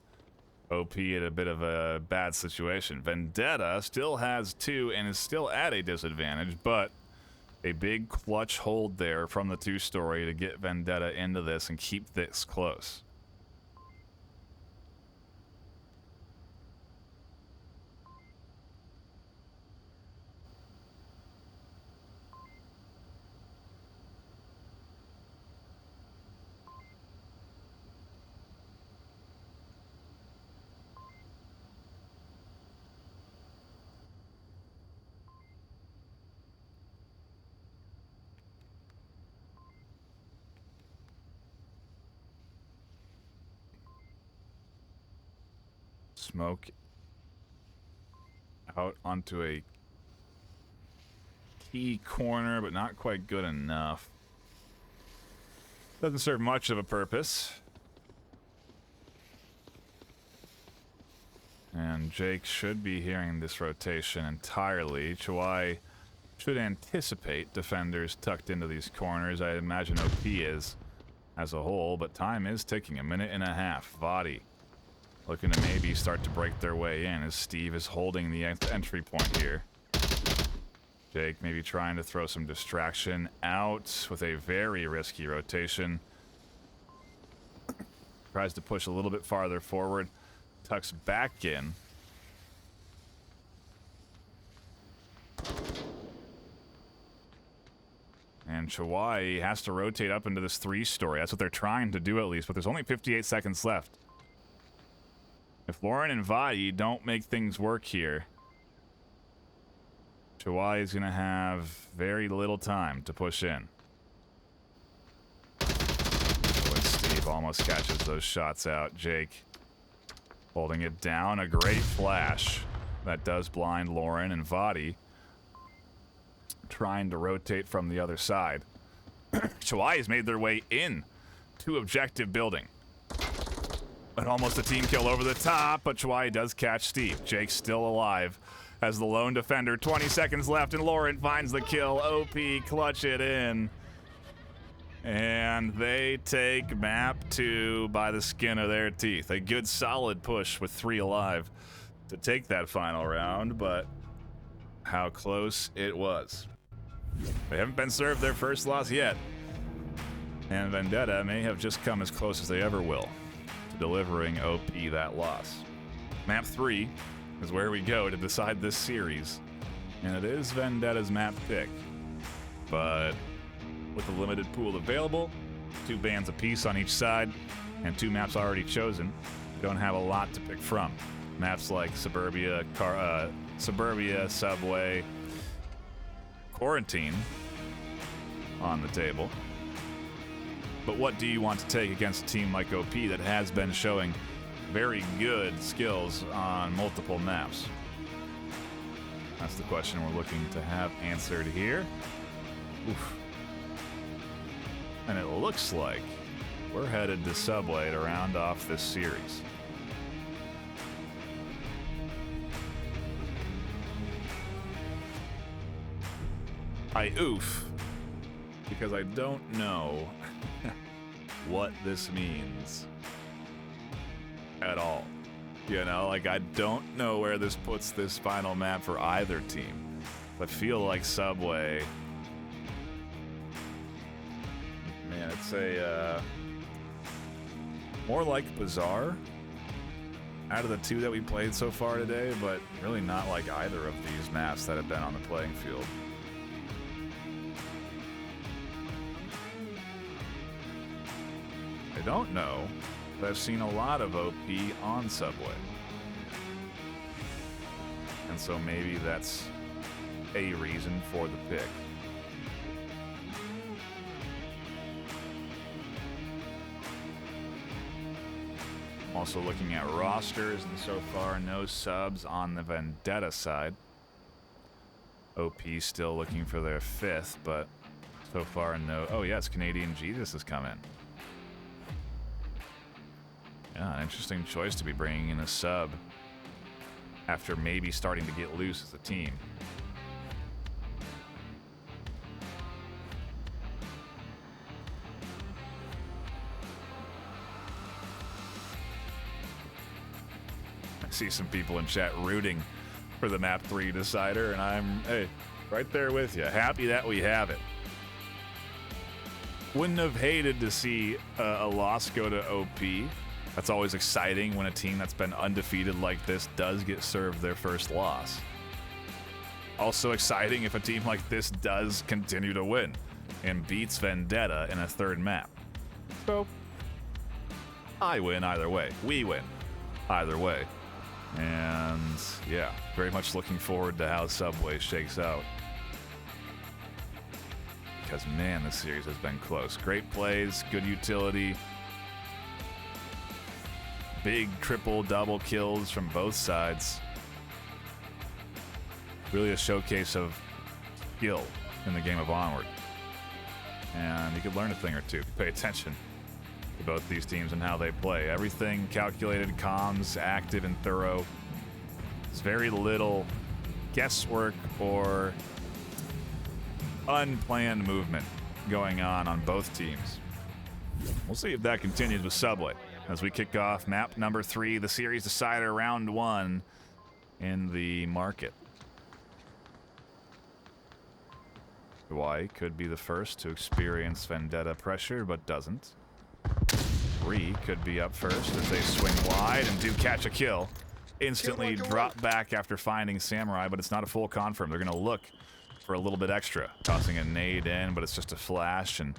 OP at a bit of a bad situation. Vendetta still has two and is still at a disadvantage, but a big clutch hold there from the two-story to get Vendetta into this and keep this close. Smoke out onto a key corner, but not quite good enough. Doesn't serve much of a purpose. And Jake should be hearing this rotation entirely. Chawai should anticipate defenders tucked into these corners. I imagine OP is as a whole, but time is ticking. 1.5 minutes. Vadi looking to maybe start to break their way in as Steve is holding the entry point here. Jake maybe trying to throw some distraction out with a very risky rotation. Tries to push a little bit farther forward. Tucks back in. And Chawai has to rotate up into this 3-story. That's what they're trying to do at least, but there's only 58 seconds left. If Lauren and Vadi don't make things work here, Chawai is going to have very little time to push in. When Steve almost catches those shots out, Jake holding it down. A great flash that does blind Lauren and Vadi. Trying to rotate from the other side. Chawai has made their way in to objective building. And almost a team kill over the top, but Chawai does catch Steve. Jake's still alive as the lone defender. 20 seconds left, and Lauren finds the kill. OP clutch it in. And they take map 2 by the skin of their teeth. A good solid push with 3 alive to take that final round, but how close it was. They haven't been served their first loss yet. And Vendetta may have just come as close as they ever will to delivering OP that loss. Map 3 is where we go to decide this series. And it is Vendetta's map pick. But with a limited pool available, 2 bans apiece on each side, and 2 maps already chosen, we don't have a lot to pick from. Maps like Suburbia, Subway, Quarantine on the table. But what do you want to take against a team like OP that has been showing very good skills on multiple maps? That's the question we're looking to have answered here. Oof. And it looks like we're headed to Subway to round off this series. I oof, because I don't know what this means at all. You know, like I don't know where this puts this final map for either team. I feel like Subway, man, it's a more like Bazaar out of the 2 that we played so far today, but really not like either of these maps that have been on the playing field. I don't know, but I've seen a lot of OP on Subway. And so maybe that's a reason for the pick. Also looking at rosters, and so far no subs on the Vendetta side. OP still looking for their 5th, but so far no. Oh yes, Canadian Jesus has come in. Yeah, an interesting choice to be bringing in a sub after maybe starting to get loose as a team. I see some people in chat rooting for the map 3 decider, and I'm, hey, right there with you. Happy that we have it. Wouldn't have hated to see a loss go to OP. That's always exciting when a team that's been undefeated like this does get served their first loss. Also exciting if a team like this does continue to win and beats Vendetta in a 3rd map. So, I win either way. We win either way. And yeah, very much looking forward to how Subway shakes out. Because man, this series has been close. Great plays, good utility. Big triple, double kills from both sides. Really a showcase of skill in the game of Onward. And you could learn a thing or two if you pay attention to both these teams and how they play. Everything calculated, comms, active, and thorough. There's very little guesswork or unplanned movement going on both teams. We'll see if that continues with Subway as we kick off map number 3, the series decider, round 1 in the market. Hawaii could be the first to experience Vendetta pressure, but doesn't. Ree could be up first as they swing wide and do catch a kill. Instantly drop back after finding Samurai, but it's not a full confirm. They're going to look for a little bit extra. Tossing a nade in, but it's just a flash, and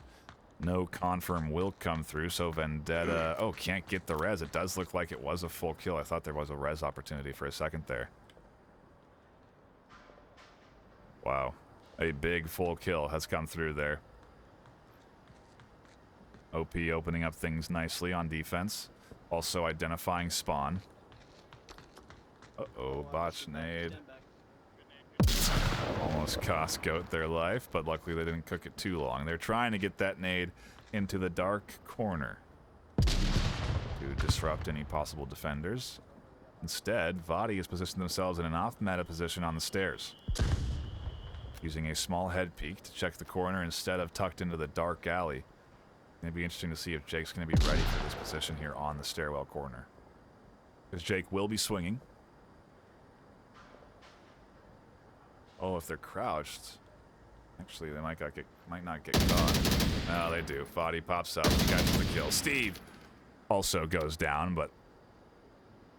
no confirm will come through, so Vendetta... Oh, can't get the res. It does look like it was a full kill. I thought there was a res opportunity for a second there. Wow. A big full kill has come through there. OP opening up things nicely on defense. Also identifying spawn. Uh-oh, botch nade. Almost cost Goat their life, but luckily they didn't cook it too long. They're trying to get that nade into the dark corner to disrupt any possible defenders. Instead, Vadi has positioned themselves in an off-meta position on the stairs, using a small head peek to check the corner instead of tucked into the dark alley. It'd be interesting to see if Jake's going to be ready for this position here on the stairwell corner, because Jake will be swinging. Oh, if they're crouched, actually they might not get caught. No, they do. Vadi pops up, catches the kill. Steve also goes down, but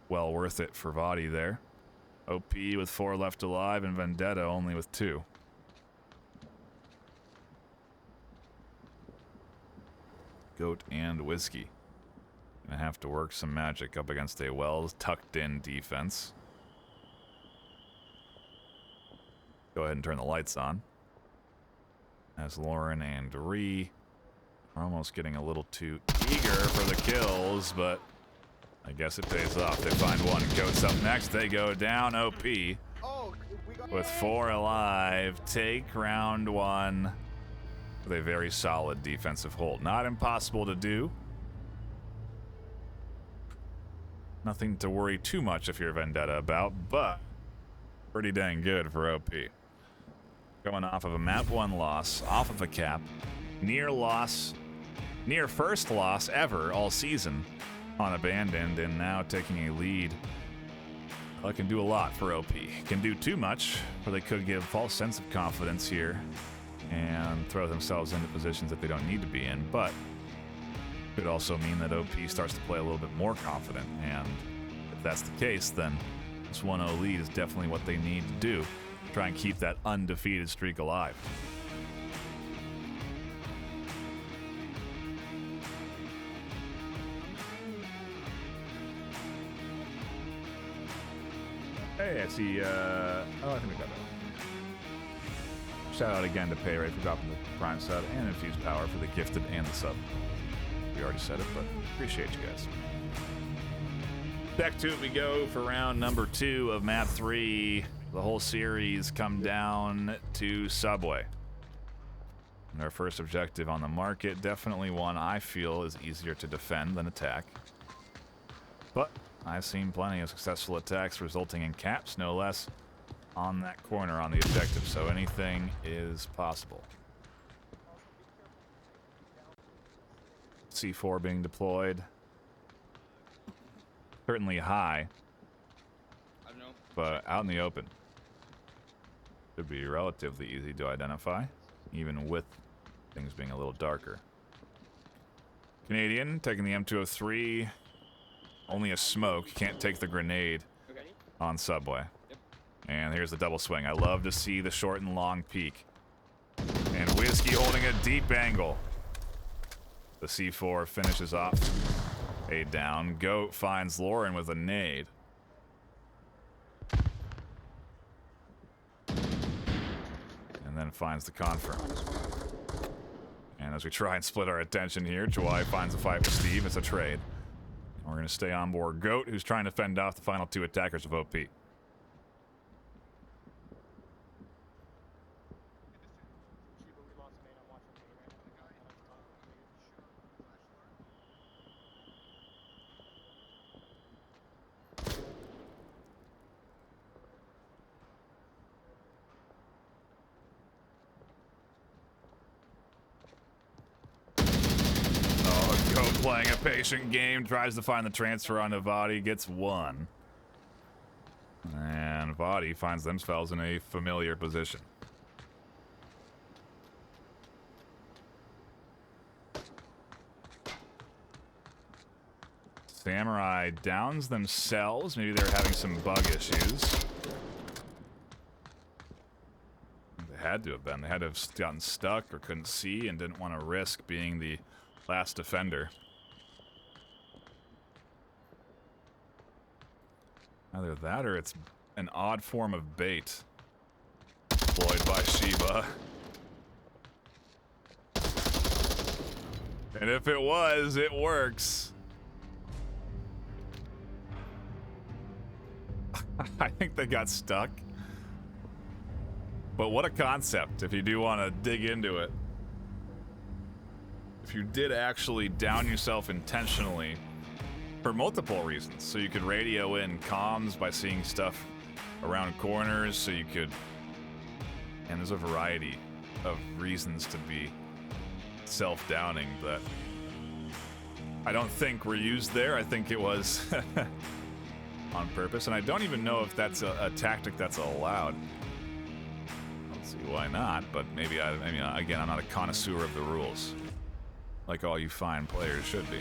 well worth it for Vadi there. OP with 4 left alive, and Vendetta only with 2. Goat and Whiskey gonna have to work some magic up against a well tucked in defense. Go ahead and turn the lights on, as Lauren and Ree are almost getting a little too eager for the kills, but I guess it pays off. They find one. Goat's up next. They go down. OP with 4 alive. Take round 1 with a very solid defensive hold. Not impossible to do. Nothing to worry too much if you're Vendetta about, but pretty dang good for OP. Going off of a map 1 loss, off of a cap, near first loss ever all season on Abandoned, and now taking a lead. Well, it can do a lot for OP. Can do too much, or they could give a false sense of confidence here and throw themselves into positions that they don't need to be in, but could also mean that OP starts to play a little bit more confident, and if that's the case, then this 1-0 lead is definitely what they need to do. Try and keep that undefeated streak alive. Hey, I see, oh, I think we got that. Shout out again to Payray for dropping the Prime sub, and Infused Power for the gifted and the sub. We already said it, but appreciate you guys. Back to it we go for round number 2 of map 3. The whole series come down to Subway. And our first objective on the market, definitely one I feel is easier to defend than attack. But I've seen plenty of successful attacks resulting in caps, no less, on that corner on the objective, so anything is possible. C4 being deployed. Certainly high, but out in the open. Should be relatively easy to identify, even with things being a little darker. Canadian taking the M203. Only a smoke. Can't take the grenade on Subway. And here's the double swing. I love to see the short and long peek. And Whiskey holding a deep angle. The C4 finishes off a down. Goat finds Lauren with a nade. And then finds the confirm. And as we try and split our attention here, Jawai finds a fight with Steve. It's a trade. And we're going to stay on board Goat, who's trying to fend off the final 2 attackers of OP. Playing a patient game, tries to find the transfer onto Vadi, gets 1. And Vadi finds themselves in a familiar position. Samurai downs themselves. Maybe they're having some bug issues. They had to have been. They had to have gotten stuck or couldn't see and didn't want to risk being the last defender. Either that or it's an odd form of bait deployed by Shiba. And if it was, it works. I think they got stuck. But what a concept if you do want to dig into it. If you did actually down yourself intentionally for multiple reasons. So you could radio in comms by seeing stuff around corners, so you could... And there's a variety of reasons to be self-downing that I don't think were used there. I think it was on purpose, and I don't even know if that's a tactic that's allowed. I don't see why not, but maybe I mean, again, I'm not a connoisseur of the rules, like all you fine players should be.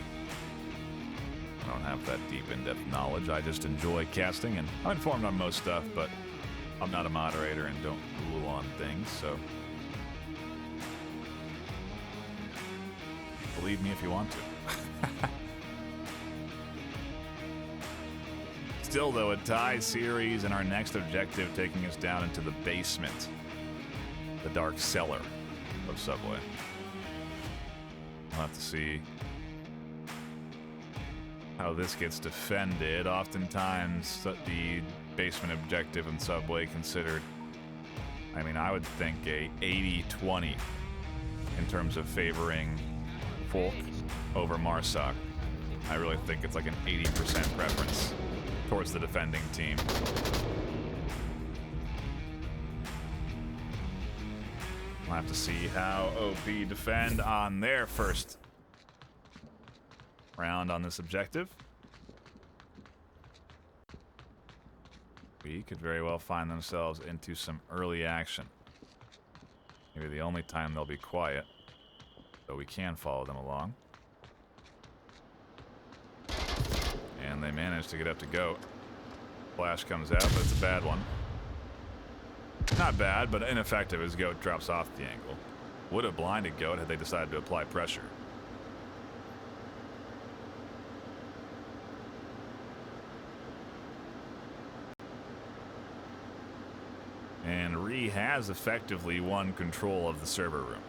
I don't have that deep in-depth knowledge. I just enjoy casting, and I'm informed on most stuff, but I'm not a moderator and don't rule on things, so believe me if you want to. Still, though, a tie series, and our next objective taking us down into the basement, the dark cellar of Subway. We'll have to see how this gets defended. Oftentimes, the basement objective in Subway considered, I mean, I would think a 80-20 in terms of favoring Folk over Marsoc. I really think it's like an 80% preference towards the defending team. We'll have to see how OP defend on their first round on this objective. We could very well find themselves into some early action. Maybe the only time they'll be quiet, though we can follow them along. And they manage to get up to Goat. Flash comes out, but it's a bad one. Not bad, but ineffective as Goat drops off the angle. Would have blinded Goat had they decided to apply pressure. And Ree has effectively won control of the server room.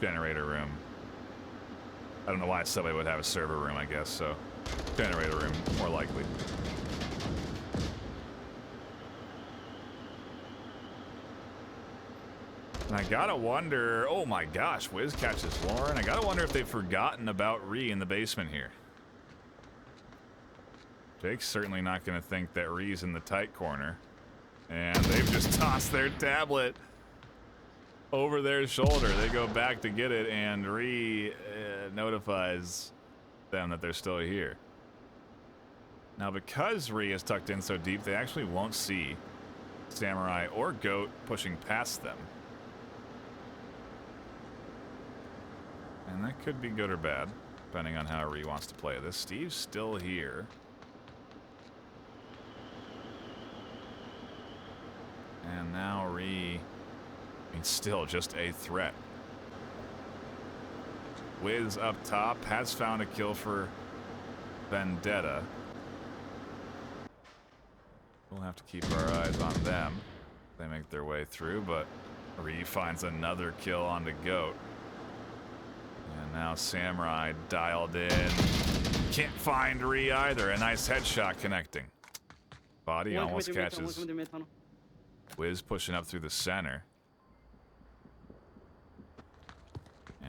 Generator room. I don't know why Subway would have a server room, I guess, so generator room, more likely. And I gotta wonder, oh my gosh, Wiz catches Lauren. I gotta wonder if they've forgotten about Ree in the basement here. Jake's certainly not gonna think that Ree's in the tight corner. And they've just tossed their tablet over their shoulder. They go back to get it, and Ree notifies them that they're still here. Now, because Ree is tucked in so deep, they actually won't see Samurai or Goat pushing past them. And that could be good or bad, depending on how Ree wants to play this. Steve's still here. And now Ree, I mean, still just a threat. Wiz up top has found a kill for Vendetta. We'll have to keep our eyes on them. They make their way through, but Ree finds another kill on the Goat. And now Samurai dialed in. Can't find Ree either. A nice headshot connecting. Body almost catches. Wiz pushing up through the center.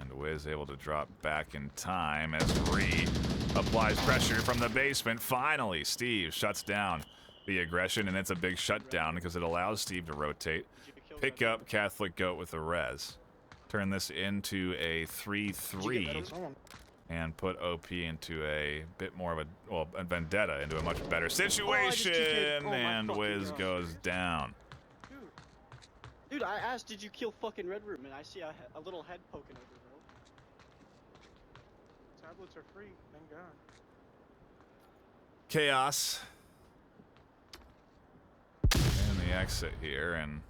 And Wiz able to drop back in time as Ree applies pressure from the basement. Finally, Steve shuts down the aggression, and it's a big shutdown because it allows Steve to rotate, pick up Catholic Goat with a res, turn this into a 3-3, and put OP into a bit more of a, well, Vendetta into a much better situation, and Wiz goes down. Dude, I asked, did you kill fucking Red Room? And I see a little head poking over, tablets are free. Thank God. Chaos. And the exit here, and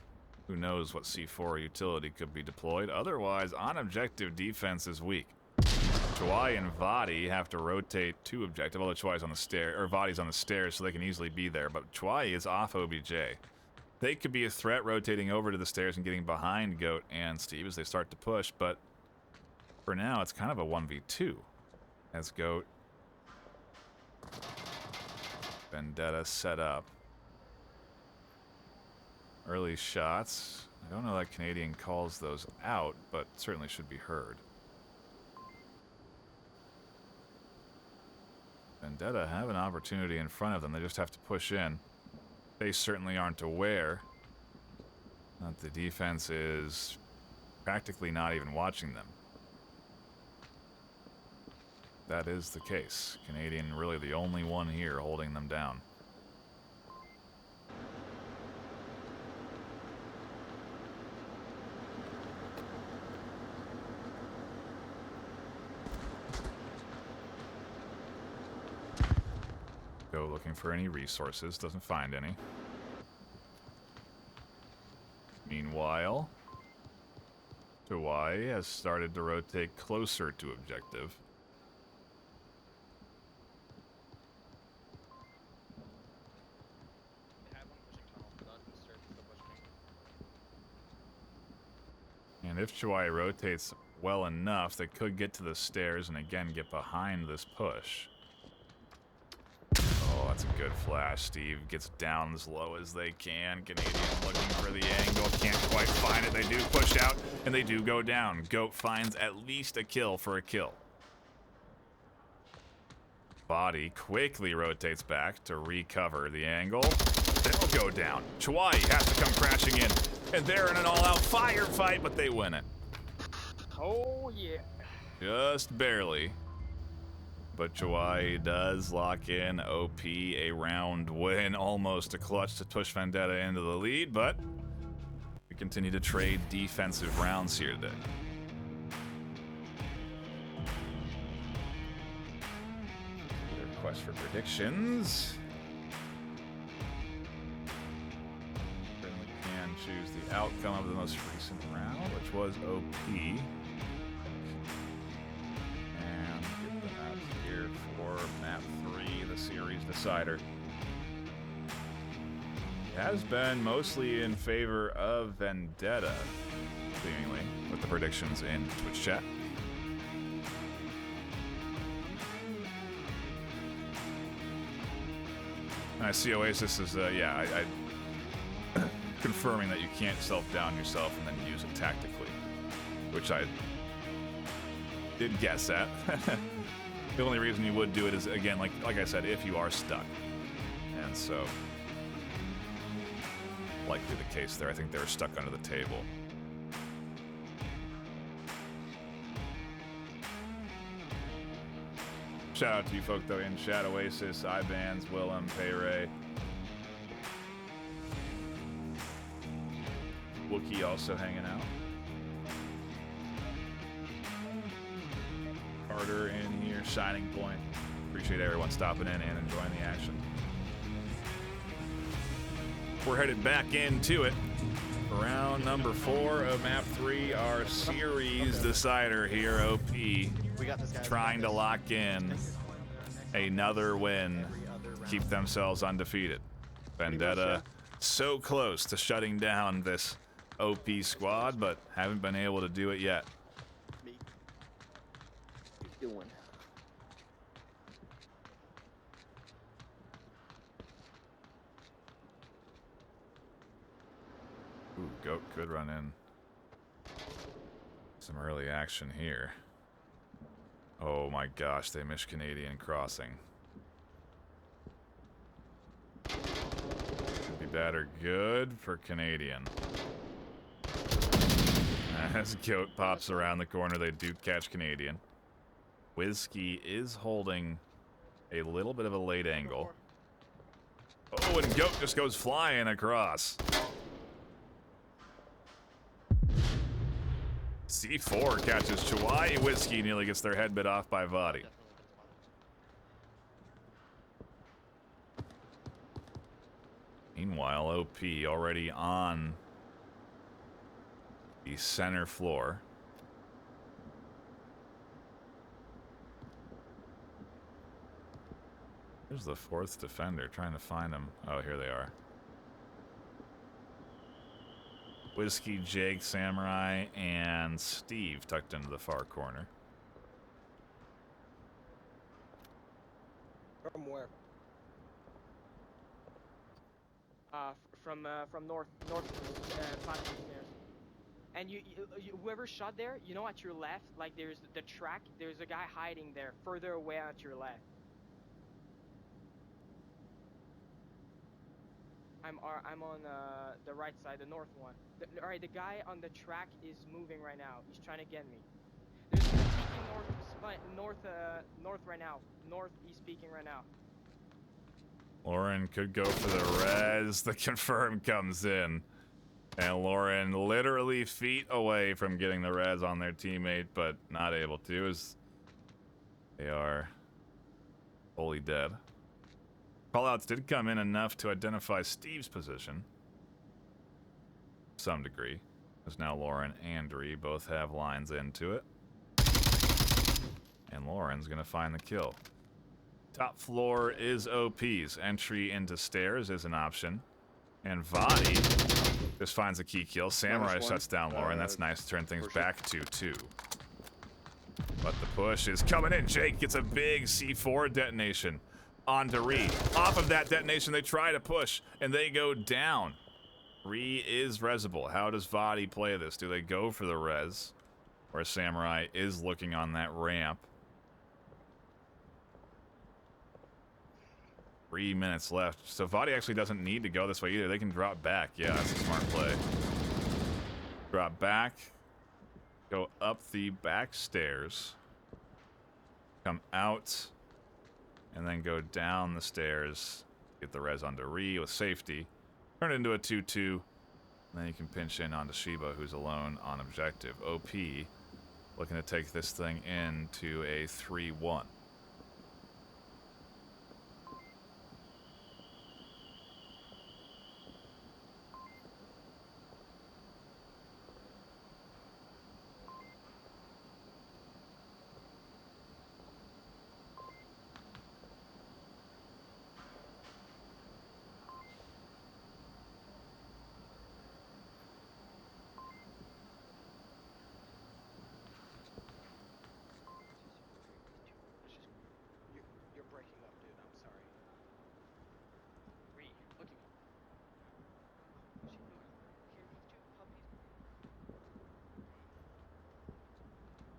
who knows what C4 utility could be deployed. Otherwise, on objective, defense is weak. Chawai and Vadi have to rotate to objective, although Chawai's on the stair, or Vadi's on the stairs, so they can easily be there. But Chawai is off OBJ. They could be a threat rotating over to the stairs and getting behind Goat and Steve as they start to push, but for now, it's kind of a 1v2 as Goat, Vendetta set up. Early shots. I don't know that Canadian calls those out, but certainly should be heard. Vendetta have an opportunity in front of them. They just have to push in. They certainly aren't aware that the defense is practically not even watching them. That is the case. Canadian really the only one here holding them down. Go looking for any resources, doesn't find any. Meanwhile, Hawaii has started to rotate closer to objective. And if Chawai rotates well enough, they could get to the stairs and again get behind this push. Oh, that's a good flash. Steve gets down as low as they can. Canadian looking for the angle. Can't quite find it. They do push out, and they do go down. Goat finds at least a kill for a kill. Body quickly rotates back to recover the angle. They'll go down. Chawai has to come crashing in, and they're in an all-out firefight, but they win it. Oh, yeah. Just barely. But Chawai does lock in OP a round win, almost a clutch to push Vendetta into the lead, but we continue to trade defensive rounds here today. Request for predictions. Certainly can choose the outcome of the most recent round, which was OP. Map 3, the series decider. Has been mostly in favor of Vendetta, seemingly, with the predictions in Twitch chat. And I see Oasis is, I confirming that you can't self-down yourself and then use it tactically, which I did guess at. The only reason you would do it is, again, like I said, if you are stuck. And so, likely the case there. I think they were stuck under the table. Shout out to you folk, though, in chat. Oasis, Ibans, Willem, Payray. Wookie also hanging out. Carter in here, Shining Point. Appreciate everyone stopping in and enjoying the action. We're headed back into it. Round number 4 of map 3, our series decider here, OP. We got this guy. Trying to lock in another win, keep themselves undefeated. Vendetta so close to shutting down this OP squad, but haven't been able to do it yet. Doing. Ooh, Goat could run in. Some early action here. Oh my gosh, they missed Canadian crossing. Could be bad or good for Canadian. As Goat pops around the corner, they do catch Canadian. Whiskey is holding a little bit of a late angle. Oh, and Goat just goes flying across. C4 catches Chihuahua Whiskey, nearly gets their head bit off by Vadi. Meanwhile, OP already on the center floor. There's the fourth defender, trying to find him. Oh, here they are. Whiskey, Jake, Samurai, and Steve tucked into the far corner. From where? From north platform stairs. And you whoever shot there, you know, at your left, like there's the track. There's a guy hiding there, further away at your left. I'm on the right side, the north one. All right, the guy on the track is moving right now. He's trying to get me. There's he's peeking north right now. North, he's peeking right now. Lauren could go for the res. The confirm comes in. And Lauren literally feet away from getting the res on their teammate, but not able to, as they are fully dead. Callouts did come in enough to identify Steve's position. To some degree. As now Lauren and Dree both have lines into it. And Lauren's gonna find the kill. Top floor is OP's. Entry into stairs is an option. And Vadi just finds a key kill. Samurai shuts down Lauren. That's nice to turn things back to 2. But the push is coming in. Jake gets a big C4 detonation onto Ree. Off of that detonation, they try to push, and they go down. Ree is resable. How does Vadi play this? Do they go for the res? Where Samurai is looking on that ramp. 3 minutes left. So Vadi actually doesn't need to go this way either. They can drop back. Yeah, that's a smart play. Drop back. Go up the back stairs. Come out. And then go down the stairs. Get the res onto Ree with safety. Turn it into a 2-2. And then you can pinch in onto Shiba, who's alone on objective. OP looking to take this thing into a 3-1.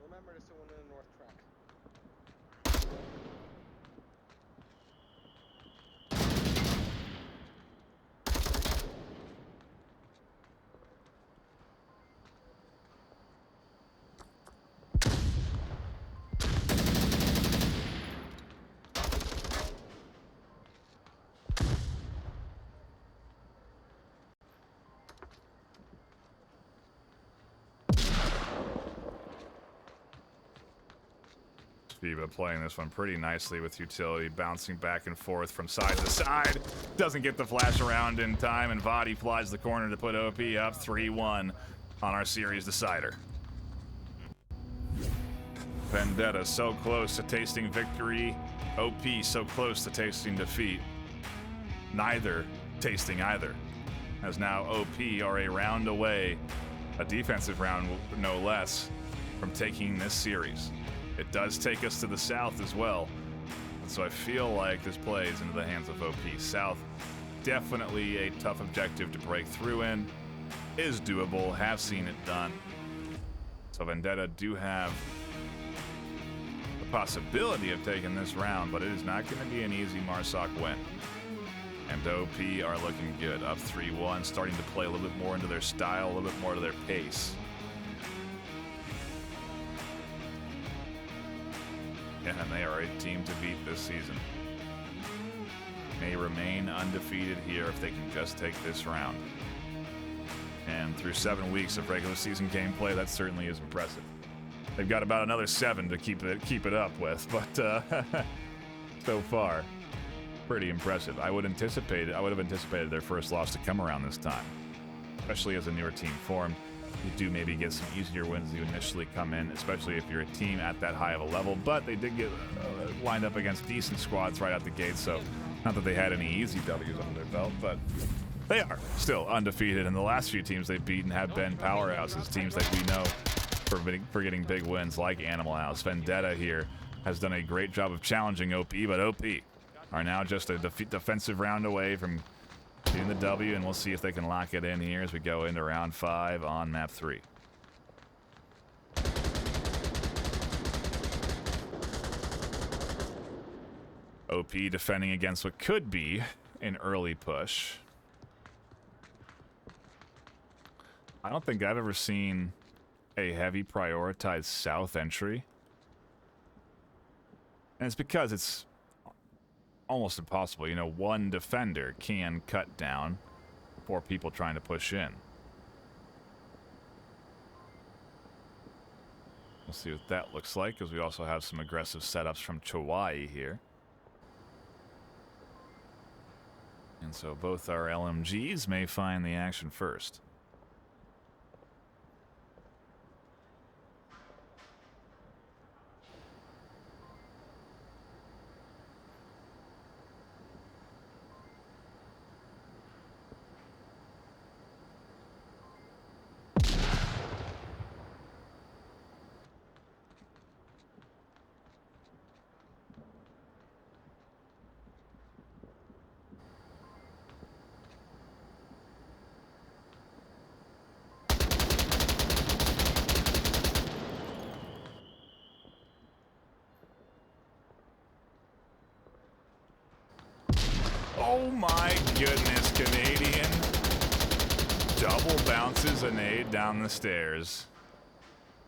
Remember to someone in the north track. Shiba playing this one pretty nicely with utility, bouncing back and forth from side to side. Doesn't get the flash around in time, and Vadi flies the corner to put OP up 3-1 on our series decider. Vendetta so close to tasting victory. OP so close to tasting defeat. Neither tasting either. As now OP are a round away, a defensive round no less, from taking this series. It does take us to the south as well. And so I feel like this plays into the hands of OP. South, definitely a tough objective to break through in. Is doable, have seen it done. So Vendetta do have the possibility of taking this round, but it is not going to be an easy Marsoc win. And OP are looking good, up 3-1, starting to play a little bit more into their style, a little bit more to their pace. And they are a team to beat this season. May remain undefeated here if they can just take this round. And through 7 weeks of regular season gameplay, that certainly is impressive. They've got about another 7 to keep it up with, but so far, pretty impressive. I would have anticipated their first loss to come around this time, especially as a newer team formed. You do maybe get some easier wins as you initially come in, especially if you're a team at that high of a level, but they did get lined up against decent squads right out the gate, so not that they had any easy W's under their belt, but they are still undefeated, and the last few teams they've beaten have been powerhouses, teams that we know for getting big wins like Animal House. Vendetta here has done a great job of challenging OP, but OP are now just a defensive round away from getting the W, and we'll see if they can lock it in here as we go into round 5 on map 3. OP defending against what could be an early push. I don't think I've ever seen a heavy prioritized south entry. And it's because it's almost impossible. You know, one defender can cut down 4 people trying to push in. We'll see what that looks like, because we also have some aggressive setups from Chawai here. And so both our LMGs may find the action first. Oh my goodness, Canadian double bounces a nade down the stairs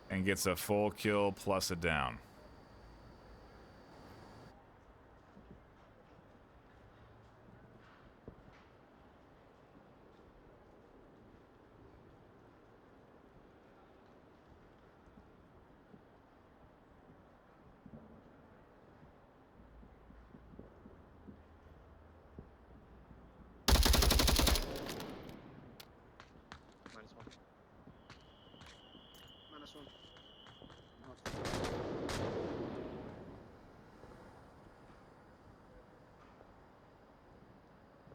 and gets a full kill plus a down.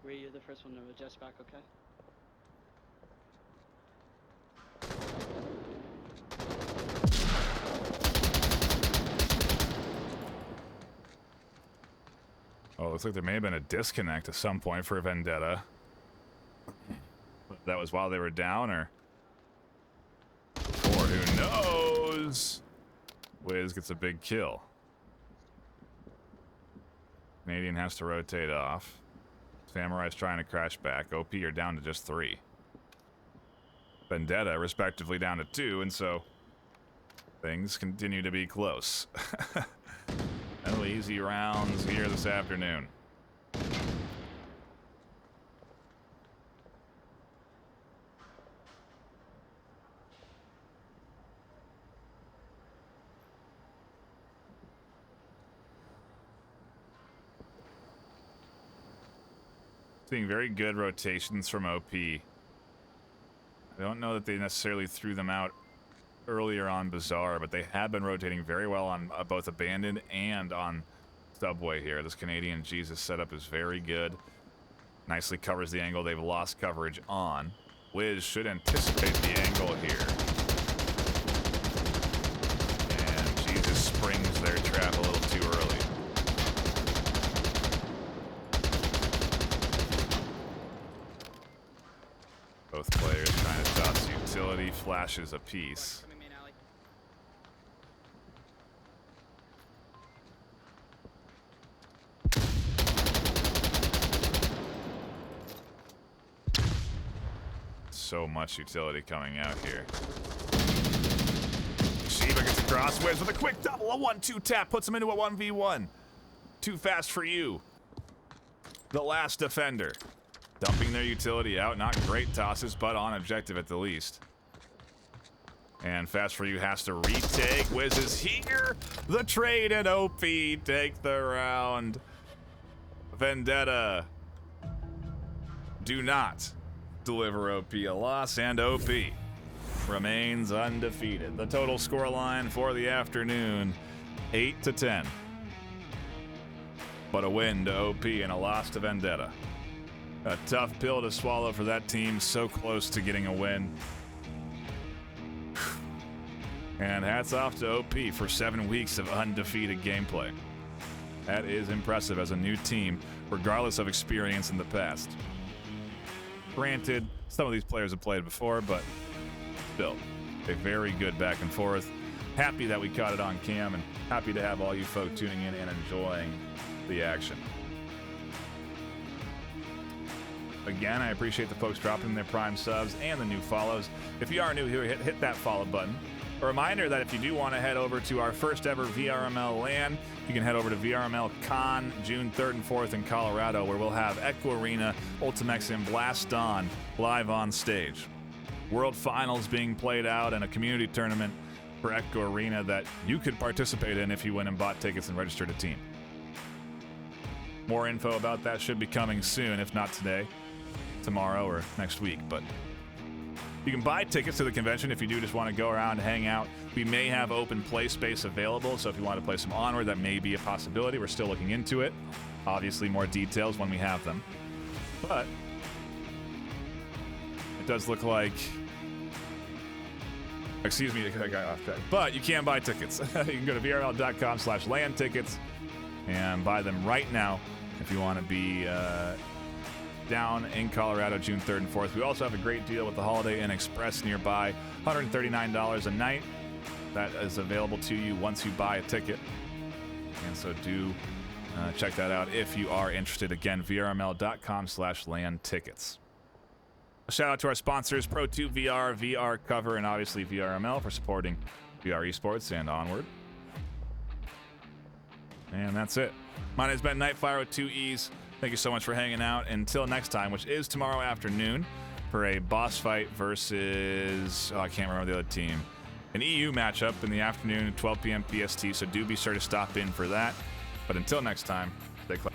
Ray, you're the first one to adjust back, okay? Oh, looks like there may have been a disconnect at some point for Vendetta. That was while they were down, or who knows? Wiz gets a big kill. Canadian has to rotate off. Samurai's trying to crash back. OP are down to just 3. Vendetta, respectively, down to 2, and so things continue to be close. No easy rounds here this afternoon. Seeing very good rotations from OP. I don't know that they necessarily threw them out earlier on Bazaar, but they have been rotating very well on both Abandoned and on Subway here. This Canadian Jesus setup is very good. Nicely covers the angle they've lost coverage on. Wiz should anticipate the angle here. And Jesus springs their trap a little too early. Both players trying to toss utility flashes apiece. Coming main alley. So much utility coming out here. Shiva gets across, Wiz with a quick double, a 1-2 tap, puts him into a 1v1. Too fast for you. The last defender. dumping their utility out. Not great tosses, but on objective at the least. And Fast For You has to retake. Wiz is here. The trade, and OP take the round. Vendetta do not deliver OP a loss, and OP remains undefeated. The total scoreline for the afternoon, 8-10. But a win to OP and a loss to Vendetta. A tough pill to swallow for that team, so close to getting a win. And hats off to OP for 7 weeks of undefeated gameplay. That is impressive as a new team, regardless of experience in the past. Granted, some of these players have played before, but still, a very good back and forth. Happy that we caught it on cam, and happy to have all you folk tuning in and enjoying the action. Again, I appreciate the folks dropping their Prime subs and the new follows. If you are new here, hit that follow button. A reminder that if you do want to head over to our first ever VRML LAN, you can head over to VRML Con June 3rd and 4th in Colorado, where we'll have Echo Arena, Ultimex, and Blast On live on stage. World Finals being played out and a community tournament for Echo Arena that you could participate in if you went and bought tickets and registered a team. More info about that should be coming soon, if not today, tomorrow, or next week. But you can buy tickets to the convention if you do just want to go around and hang out. We may have open play space available, so if you want to play some Onward, that may be a possibility. We're still looking into it. Obviously, more details when we have them. But it does look like... Excuse me, I got off track. But you can buy tickets. You can go to vrml.com/LAN tickets and buy them right now if you want to be down in Colorado June 3rd and 4th. We also have a great deal with the Holiday Inn Express nearby, $139 a night. That is available to you once you buy a ticket. And so do check that out if you are interested. Again, vrml.com/LAN tickets. A shout out to our sponsors, Pro2VR, VR Cover, and obviously VRML for supporting VR Esports and Onward. And that's it. My name's been NightFiree with 2 E's. Thank you so much for hanging out. Until next time, which is tomorrow afternoon for a boss fight versus... I can't remember the other team. An EU matchup in the afternoon at 12 p.m. PST, so do be sure to stop in for that. But until next time, stay close.